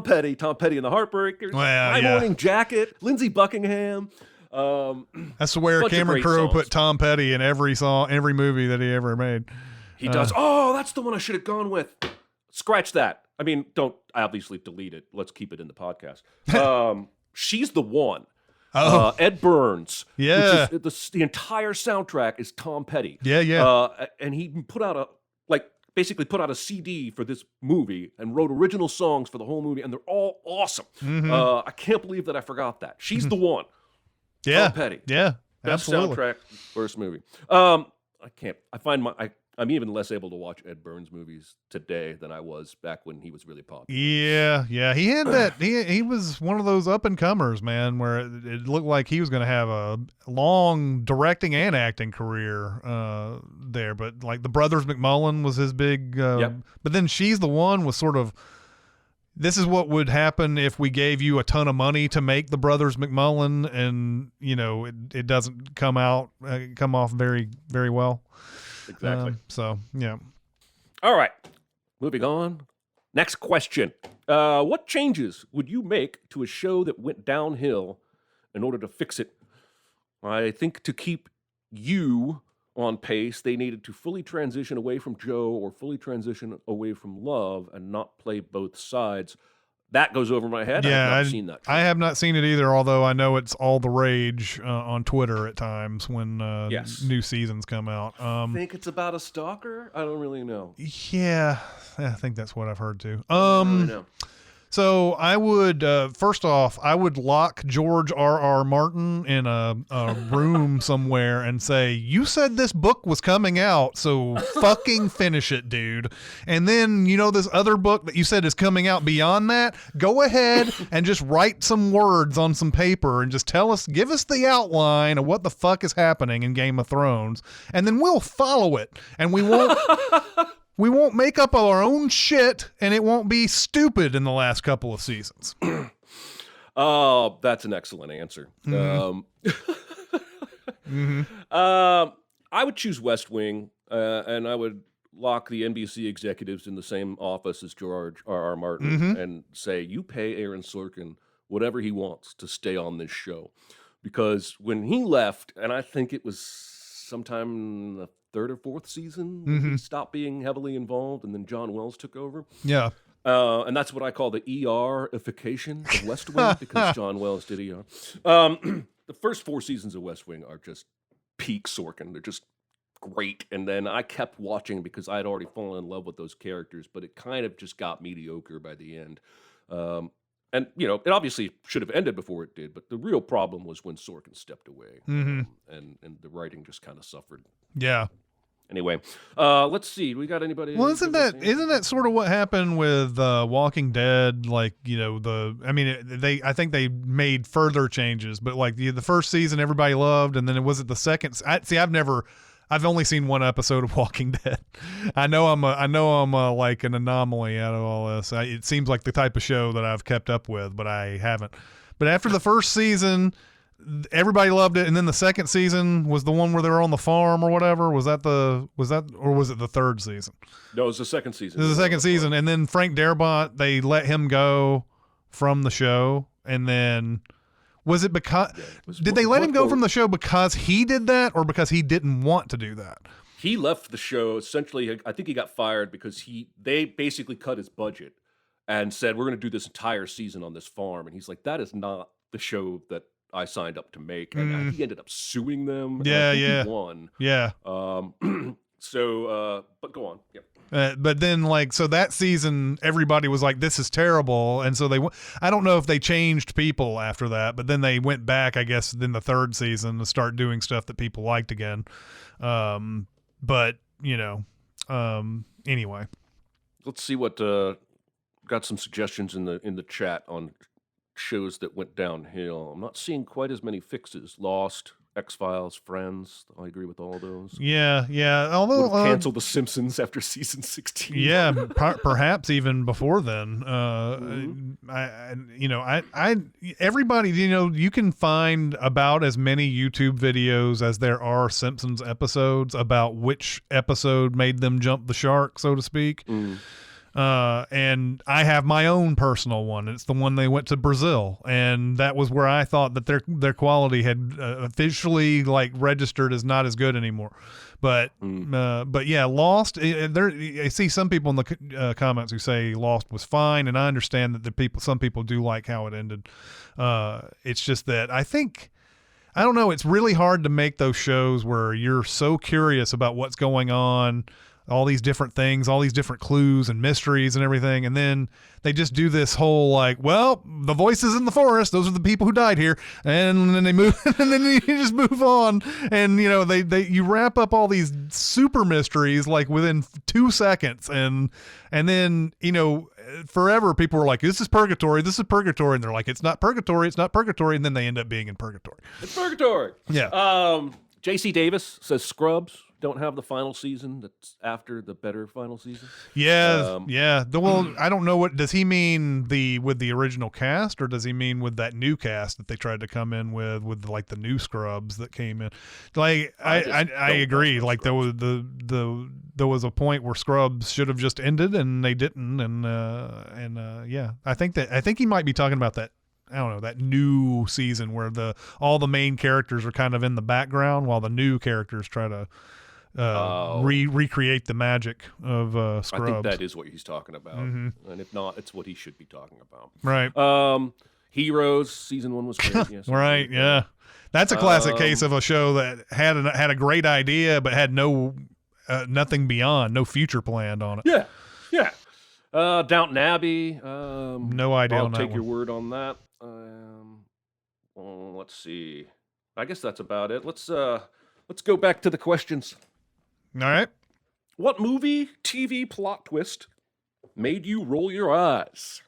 Petty and the Heartbreakers, My Morning Jacket, Lindsey Buckingham. That's where Cameron Crowe put Tom Petty in every song, every movie that he ever made. He does. Oh, that's the one I should have gone with. Scratch that. I mean, don't obviously delete it. Let's keep it in the podcast. She's the One. Ed Burns. Yeah. Which is, the entire soundtrack is Tom Petty. Yeah. And he basically put out a CD for this movie and wrote original songs for the whole movie, and they're all awesome. I can't believe that I forgot that. She's the One. Yeah. Tom Petty. Yeah. Best Absolutely. soundtrack, worst movie. I'm even less able to watch Ed Burns movies today than I was back when he was really popular. Yeah. He had that. He was one of those up and comers, man, where it looked like he was going to have a long directing and acting career there. But like the Brothers McMullen was his big. But then She's the One was sort of. This is what would happen if we gave you a ton of money to make the Brothers McMullen, and it doesn't come off very, very well. Exactly. So yeah. All right. Moving on. Next question. What changes would you make to a show that went downhill in order to fix it? I think to keep you on pace, they needed to fully transition away from Joe or fully transition away from Love and not play both sides. That goes over my head. Yeah, I have not seen that. I have not seen it either, although I know it's all the rage on Twitter at times when new seasons come out. Think it's about a stalker? I don't really know. Yeah, I think that's what I've heard too. I don't really know. So I would, first off, I would lock George R.R. Martin in a room somewhere and say, you said this book was coming out, so fucking finish it, dude. And then, this other book that you said is coming out beyond that, go ahead and just write some words on some paper and just give us the outline of what the fuck is happening in Game of Thrones. And then we'll follow it. And we won't... We won't make up our own shit, and it won't be stupid in the last couple of seasons. Oh, that's an excellent answer. Mm-hmm. I would choose West Wing, and I would lock the NBC executives in the same office as George R.R. Martin and say, you pay Aaron Sorkin whatever he wants to stay on this show. Because when he left, and I think it was sometime in the third or fourth season, he stopped being heavily involved, and then John Wells took over. Yeah. And that's what I call the ER-ification of West Wing, because John Wells did ER. The first 4 seasons of West Wing are just peak Sorkin. They're just great. And then I kept watching because I had already fallen in love with those characters, but it kind of just got mediocre by the end. And, it obviously should have ended before it did, but the real problem was when Sorkin stepped away. And the writing just kind of suffered. Yeah. Anyway, let's see. We got anybody? Well, isn't that sort of what happened with Walking Dead? Like, I think they made further changes, but like the first season everybody loved, and then it was the second. I've only seen one episode of Walking Dead. I know I'm like an anomaly out of all this. It seems like the type of show that I've kept up with, but I haven't. But after the first season, everybody loved it, and then the second season was the one where they were on the farm or whatever. Was it the third season? No, it was the second season. It was the second season, and then Frank Darabont, they let him go from the show, and then was it because did they let him go from the show because he did that, or because he didn't want to do that? He left the show essentially. I think he got fired because they basically cut his budget and said, we're going to do this entire season on this farm, and he's like, that is not the show that I signed up to make, and he ended up suing them. Yeah, He won. Yeah. So, but go on. Yep. But then, so that season, everybody was like, "This is terrible," and so I don't know if they changed people after that, but then they went back, I guess, in the third season to start doing stuff that people liked again. But anyway, let's see what got some suggestions in the chat on shows that went downhill. I'm not seeing quite as many fixes. Lost, X-Files, Friends. I agree with all those. Yeah. Although canceled The Simpsons after season 16. Yeah, perhaps even before then. Everybody, you can find about as many YouTube videos as there are Simpsons episodes about which episode made them jump the shark, so to speak. And I have my own personal one. It's the one they went to Brazil, and that was where I thought that their quality had officially registered as not as good anymore. But yeah, Lost. I see some people in the comments who say Lost was fine, and I understand that some people do like how it ended. It's just that I don't know. It's really hard to make those shows where you're so curious about what's going on, all these different things, all these different clues and mysteries and everything. And then they just do this whole the voices in the forest, those are the people who died here. And then they move, and then you just move on. And, you wrap up all these super mysteries within 2 seconds. And then, forever people were like, this is purgatory. And they're like, it's not purgatory. And then they end up being in purgatory. It's purgatory. Yeah. J.C. Davis says Scrubs. don't have the final season that's after the better final season? Yeah, yeah. Well, I don't know what does he mean with the original cast, or does he mean with that new cast that they tried to come in with like the new scrubs that came in? Like I agree. Like there was a point where Scrubs should have just ended and they didn't, and yeah, I think he might be talking about that. I don't know, that new season where all the main characters are kind of in the background while the new characters try to recreate the magic of Scrubs. I think that is what he's talking about. And if not, it's what he should be talking about. Right. Heroes, season 1 was great. Yes, right, yeah. That's a classic case of a show that had a great idea but had nothing beyond, no future planned on it. Yeah, yeah. Downton Abbey. No idea I'll on that take your one. word on that. Let's see. I guess that's about it. Let's go back to the questions. All right. What movie, TV plot twist made you roll your eyes?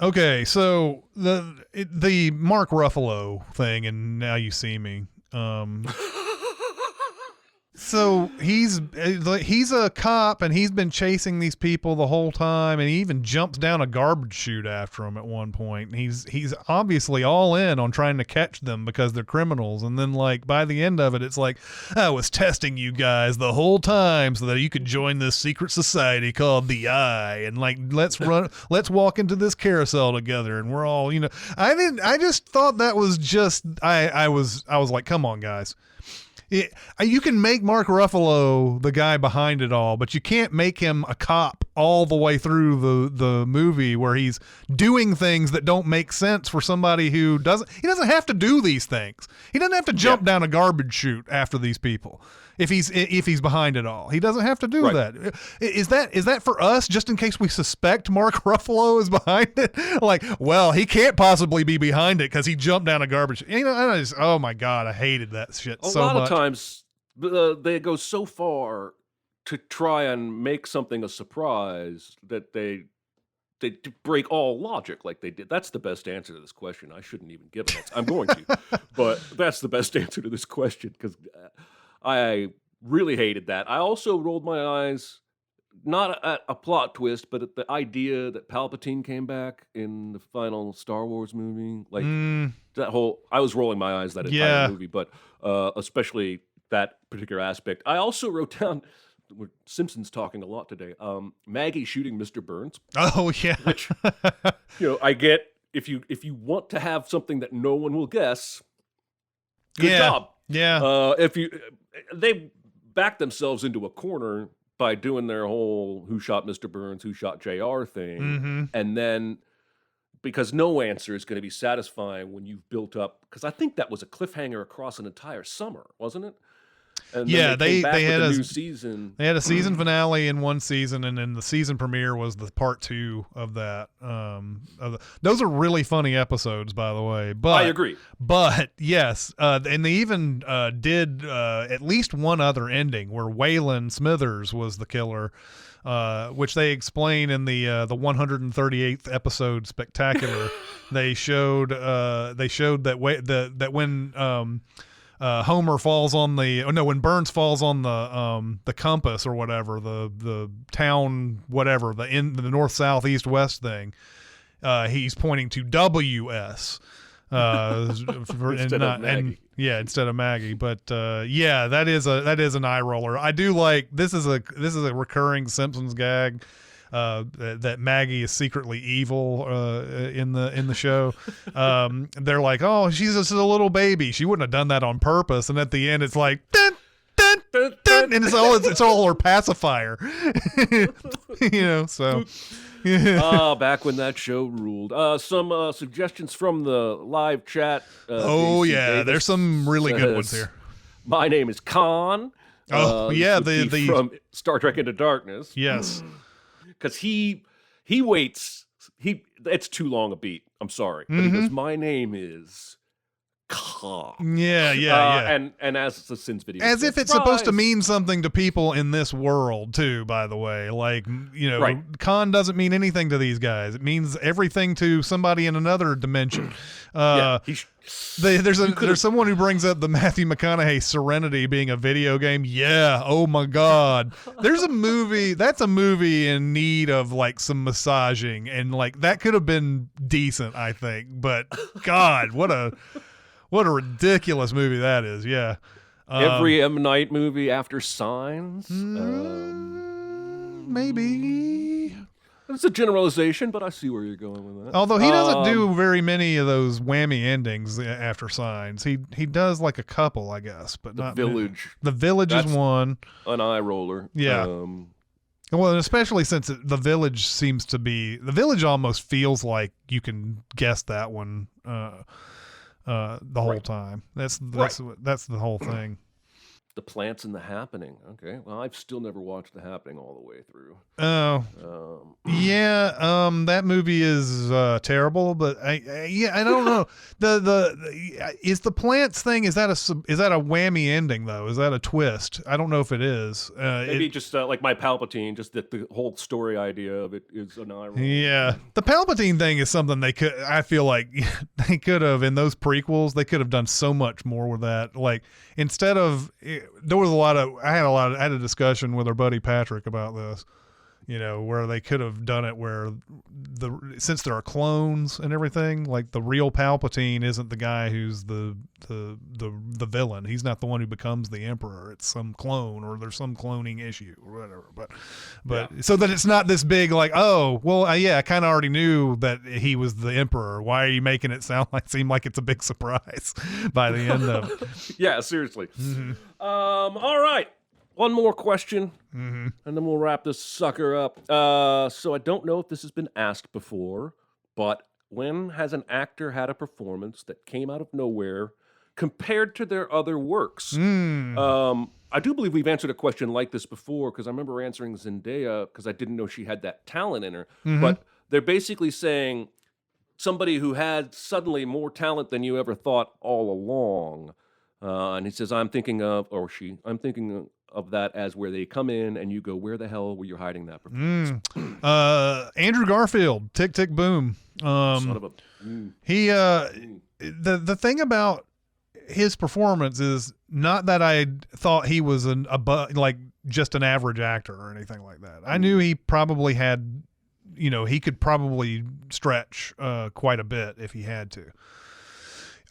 Okay, so the Mark Ruffalo thing, and Now You See Me. So he's a cop, and he's been chasing these people the whole time, and he even jumps down a garbage chute after them at one point. And he's obviously all in on trying to catch them because they're criminals. And then, like, by the end of it, it's like, I was testing you guys the whole time so that you could join this secret society called the Eye, and like let's walk into this carousel together, and we're all, I just thought that was just I was like, come on, guys. You can make Mark Ruffalo the guy behind it all, but you can't make him a cop all the way through the movie where he's doing things that don't make sense for somebody who doesn't. He doesn't have to do these things. He doesn't have to jump down a garbage chute after these people. If he's behind it all, he doesn't have to do that. Is that for us, just in case we suspect Mark Ruffalo is behind it? Like, well, he can't possibly be behind it because he jumped down a garbage. Oh my God, I hated that shit so much. A lot of times they go so far to try and make something a surprise that they break all logic, like they did. That's the best answer to this question. I shouldn't even give it. I'm going to, but that's the best answer to this question because. I really hated that. I also rolled my eyes, not at a plot twist, but at the idea that Palpatine came back in the final Star Wars movie. Like that whole, I was rolling my eyes that entire movie, but especially that particular aspect. I also wrote down, we're Simpsons talking a lot today, Maggie shooting Mr. Burns. Oh yeah. Which, I get, if you want to have something that no one will guess, good job. Yeah. They back themselves into a corner by doing their whole who shot Mr. Burns, who shot JR thing. And then because no answer is going to be satisfying when you've built up, because I think that was a cliffhanger across an entire summer, wasn't it? And yeah, they had a new season. They had a season finale in one season, and then the season premiere was the part 2 of that. Those are really funny episodes, by the way. But I agree. But yes, and they even did at least one other ending where Waylon Smithers was the killer, which they explain in the 138th episode Spectacular. They showed that when Homer falls on when Burns falls on the compass or whatever, the town, whatever, the north, south, east, west thing, he's pointing to WS instead of Maggie. Instead of Maggie. But that is an eye roller. I do like this is a recurring Simpsons gag. That Maggie is secretly evil in the show. They're like, oh, she's just a little baby. She wouldn't have done that on purpose. And at the end, it's like, dun, dun, dun, dun, and it's all her pacifier. So. Back when that show ruled. Some suggestions from the live chat. Oh, JC yeah. Davis There's some really good ones here. My name is Khan. The from Star Trek Into Darkness. Yes. Because he waits. It's too long a beat. I'm sorry. But he goes, my name is car. Yeah. And as the Sins video, As says, if it's supposed to "Surprise!" mean something to people in this world too, by the way. Like, Right. con doesn't mean anything to these guys. It means everything to somebody in another dimension. Yeah, There's someone who brings up the Matthew McConaughey Serenity being a video game. Yeah, oh my God. That's a movie in need of like some massaging, and like that could have been decent, I think. But God, what a ridiculous movie that is. Yeah. Every M. Night movie after Signs. Maybe. It's a generalization, but I see where you're going with that. Although he doesn't do very many of those whammy endings after Signs. He does like a couple, I guess, but The not Village. The Village is one. An eye roller. Yeah. Well, and especially since The Village almost feels like you can guess that one the whole time. That's the whole thing. The Plants and the Happening. Okay. Well, I've still never watched The Happening all the way through. Oh, yeah. That movie is terrible, but I don't know. Is the Plants thing? Is that a whammy ending though? Is that a twist? I don't know if it is. Maybe just like my Palpatine. Just that the whole story idea of it is an eye roll. Yeah, the Palpatine thing is something I feel like they could have in those prequels. They could have done so much more with that. Like instead of there was I had a discussion with our buddy Patrick about this, where they could have done it where since there are clones and everything, like the real Palpatine isn't the guy who's the villain. He's not the one who becomes the Emperor. It's some clone, or there's some cloning issue or whatever. But so that it's not this big like, oh, well, I kind of already knew that he was the Emperor. Why are you making it seem like it's a big surprise by the end of it? Yeah, seriously. Mm-hmm. All right. One more question, and then we'll wrap this sucker up. So I don't know if this has been asked before, but when has an actor had a performance that came out of nowhere compared to their other works? I do believe we've answered a question like this before, because I remember answering Zendaya because I didn't know she had that talent in her. But they're basically saying somebody who had suddenly more talent than you ever thought all along. And he says, I'm thinking of that as where they come in and you go, where the hell were you hiding that performance? Andrew Garfield, Tick, Tick, Boom. Son of a... He, the thing about his performance is not that I thought he was like just an average actor or anything like that. I knew he probably had, he could probably stretch quite a bit if he had to.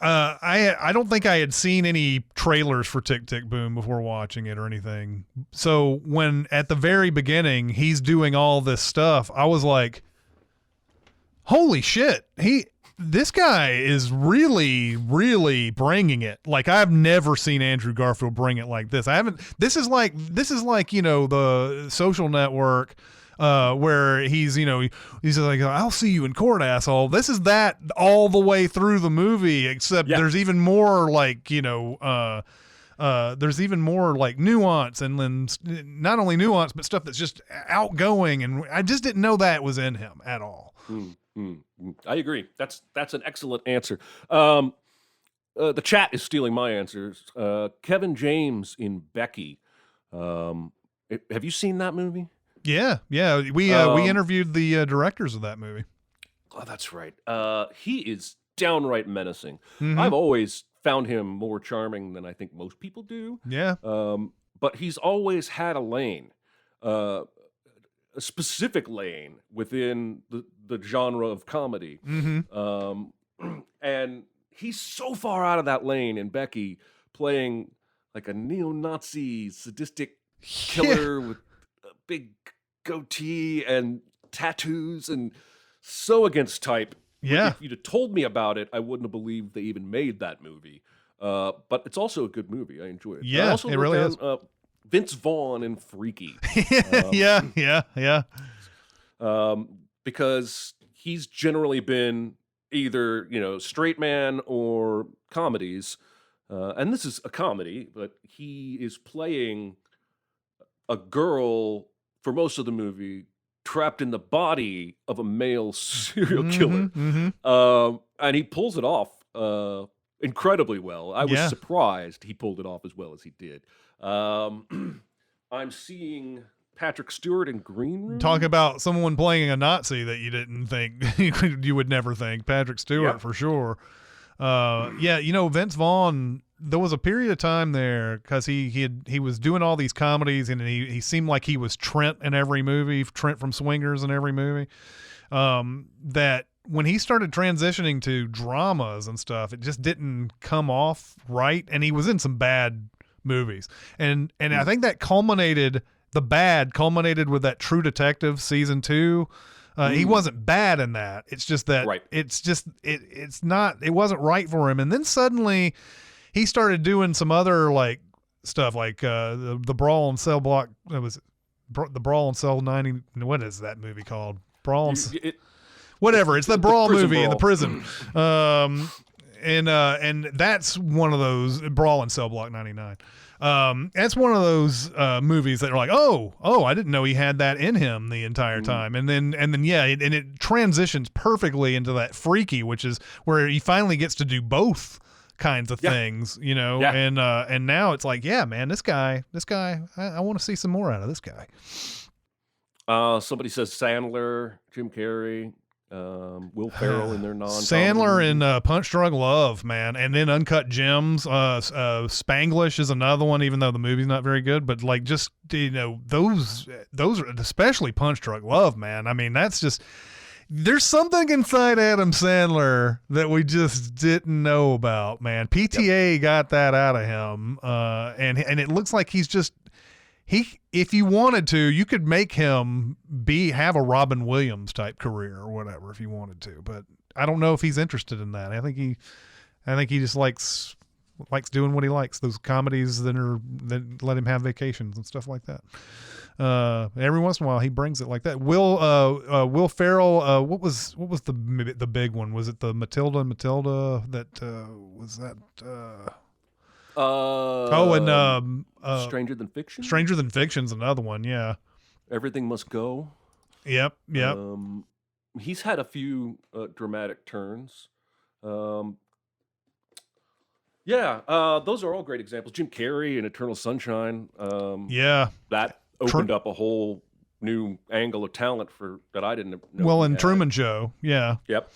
I don't think I had seen any trailers for Tick, Tick, Boom before watching it or anything. So when at the very beginning he's doing all this stuff, I was like, holy shit, this guy is really, really bringing it. Like I've never seen Andrew Garfield bring it like this. This is like, the Social Network, where he's like, I'll see you in court, asshole. This is that all the way through the movie, except there's even more like, there's even more like nuance, and then not only nuance, but stuff that's just outgoing. And I just didn't know that was in him at all. I agree. That's an excellent answer. The chat is stealing my answers. Kevin James in Becky. Have you seen that movie? Yeah. We interviewed the directors of that movie. Oh, that's right. He is downright menacing. Mm-hmm. I've always found him more charming than I think most people do. Yeah. But he's always had a lane, a specific lane within the genre of comedy. And he's so far out of that lane in Becky, playing like a neo-Nazi sadistic killer with a big goatee and tattoos and so against type. Yeah. If you'd have told me about it, I wouldn't have believed they even made that movie. But it's also a good movie. I enjoy it. Yeah, I also it really is. Vince Vaughn in Freaky. Yeah. Because he's generally been either, straight man or comedies. And this is a comedy, but he is playing a girl for most of the movie trapped in the body of a male serial killer. And he pulls it off incredibly well. I was Yeah. surprised he pulled it off as well as he did. I'm seeing Patrick Stewart in Green Room. Talk about someone playing a Nazi that you didn't think you would never think. Patrick Stewart, Yep. for sure. Yeah, Vince Vaughn, there was a period of time there because he was doing all these comedies, and he seemed like he was Trent in every movie, Trent from Swingers in every movie. That when he started transitioning to dramas and stuff, it just didn't come off right, and he was in some bad movies. And I think that culminated with that True Detective season 2. He wasn't bad in that. It's just that it wasn't right for him. And then suddenly he started doing some other like stuff like the Brawl and Cell Block. It was the Brawl and Cell 90. What is that movie called? Brawl and whatever. It's the Brawl movie in the prison. And that's one of those Brawl and Cell Block 99. That's one of those movies that are like, oh, I didn't know he had that in him the entire time. And then it transitions perfectly into that Freaky, which is where he finally gets to do both kinds of things, Yeah. and now it's like, yeah, man, this guy, I want to see some more out of this guy. Somebody says Sandler, Jim Carrey, Will Ferrell in their non-comedy Sandler movies. in Punch Drunk Love, man, and then Uncut Gems. Spanglish is another one, even though the movie's not very good. But like, just those are, especially Punch Drunk Love, man. I mean, that's just, there's something inside Adam Sandler that we just didn't know about, man. PTA got that out of him, and it looks like he's just. If you wanted to, you could make him have a Robin Williams type career or whatever if you wanted to, but I don't know if he's interested in that. I think he just likes doing what he likes. Those comedies that let him have vacations and stuff like that. Every once in a while he brings it like that. Will Ferrell, what was the big one? Was it the Matilda and Matilda that was that Stranger Than Fiction? Stranger Than Fiction's another one, yeah. Everything Must Go. Yep. He's had a few dramatic turns. Those are all great examples. Jim Carrey in Eternal Sunshine. That opened up a whole new angle of talent that I didn't know. Well, in Truman Show, yeah. Yep.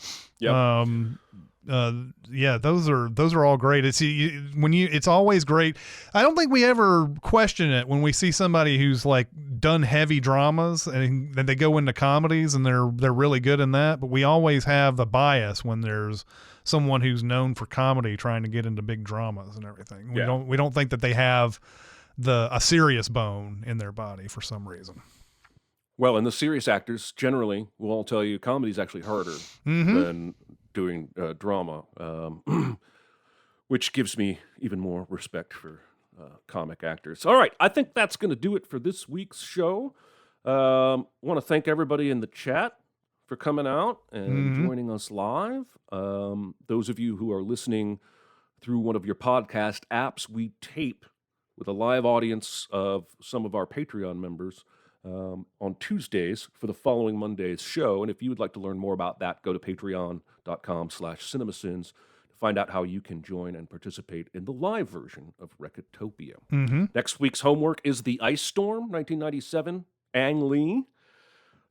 Those are all great. It's always great. I don't think we ever question it when we see somebody who's like done heavy dramas and then they go into comedies and they're really good in that. But we always have the bias when there's someone who's known for comedy trying to get into big dramas and everything. We don't think that they have a serious bone in their body for some reason. Well, and the serious actors generally will all tell you comedy's actually harder than doing drama, which gives me even more respect for comic actors. All right, I think that's going to do it for this week's show. I want to thank everybody in the chat for coming out and joining us live. Those of you who are listening through one of your podcast apps, we tape with a live audience of some of our Patreon members on Tuesdays for the following Monday's show. And if you would like to learn more about that, go to patreon.com/Cinemasins to find out how you can join and participate in the live version of Recotopia. Next week's homework is The Ice Storm, 1997, Ang Lee.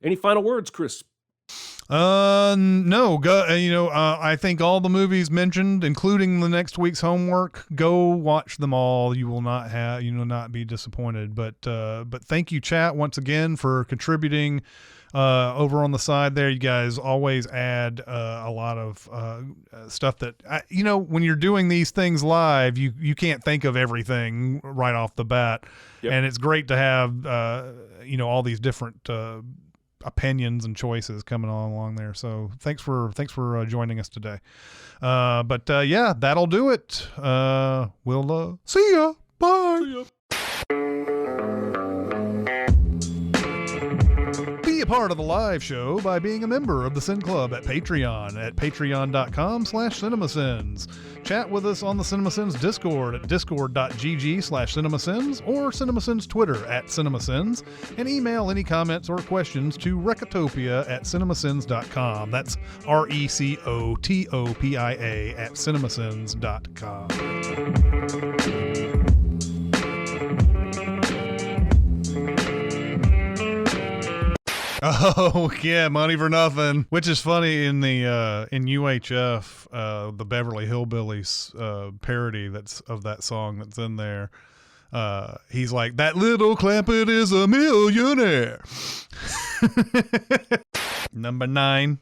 Any final words, Chris? No. I think all the movies mentioned, including the next week's homework, go watch them all. You will not be disappointed. But thank you, chat, once again for contributing. Over on the side there, you guys always add a lot of stuff that when you're doing these things live, you can't think of everything right off the bat, and it's great to have all these different opinions and choices coming along there. So thanks for joining us today. That'll do it. We'll see ya. Bye. See ya. Be a part of the live show by being a member of the Sin Club at Patreon at patreon.com/cinemasins. Chat with us on the Cinemasins Discord at discord.gg/cinemasins or Cinemasins Twitter at Cinemasins, and email any comments or questions to Recotopia at cinemasins.com. That's RECOTOPIA at cinemasins.com. Oh yeah, Money for Nothing, which is funny in the in UHF, the Beverly Hillbillies parody that's of that song that's in there. He's like, that little Clampett is a millionaire. Number nine.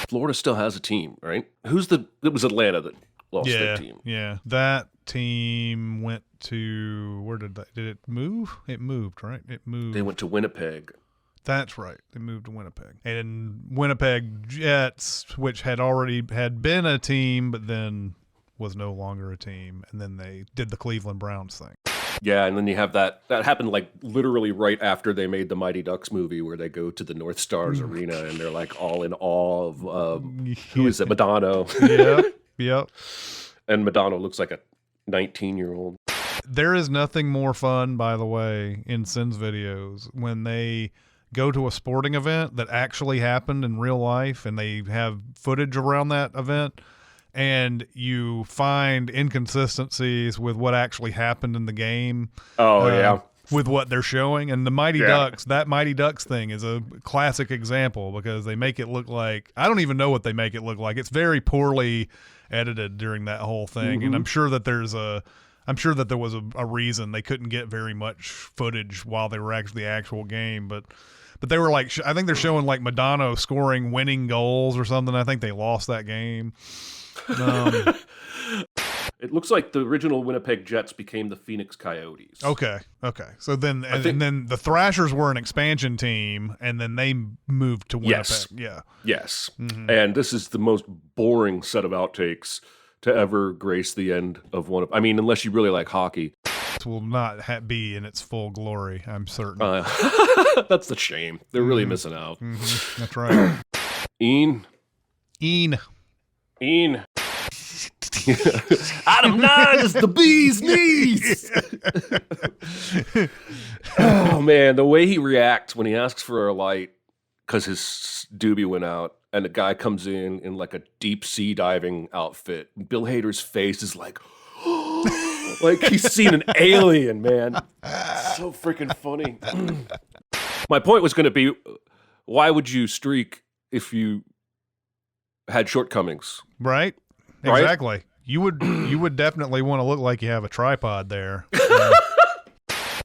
Florida still has a team, right? It was Atlanta that lost their team. Yeah, that team went to, where did it move? It moved, right? It moved. They went to Winnipeg. That's right. They moved to Winnipeg. And Winnipeg Jets, which had already had been a team, but then was no longer a team. And then they did the Cleveland Browns thing. Yeah, and then you have that happened like literally right after they made the Mighty Ducks movie, where they go to the North Stars Arena and they're like all in awe of who is it, Madonna? Yep. And Madonna looks like a 19-year-old. There is nothing more fun, by the way, in Sins videos when they go to a sporting event that actually happened in real life and they have footage around that event, and you find inconsistencies with what actually happened in the game. Oh, yeah. With what they're showing. And the Mighty Ducks, that Mighty Ducks thing is a classic example because they make it look like, I don't even know what they make it look like. It's very poorly edited during that whole thing. And I'm sure that there was a reason they couldn't get very much footage while they were actually the actual game. But they were like, I think they're showing like Madonna scoring winning goals or something. I think they lost that game. It looks like the original Winnipeg Jets became the Phoenix Coyotes. Okay. So then, and then the Thrashers were an expansion team, and then they moved to Winnipeg. Yes. And this is the most boring set of outtakes to ever grace the end of one of. I mean, unless you really like hockey. It will not be in its full glory, I'm certain. That's the shame. They're really missing out. That's right. Een. Adam 9 is the bee's knees. Oh man, the way he reacts when he asks for a light because his doobie went out, and the guy comes in like a deep sea diving outfit. Bill Hader's face is like, like he's seen an alien, man. So freaking funny. My point was going to be, why would you streak if you had shortcomings? Right? Exactly. You would definitely want to look like you have a tripod there.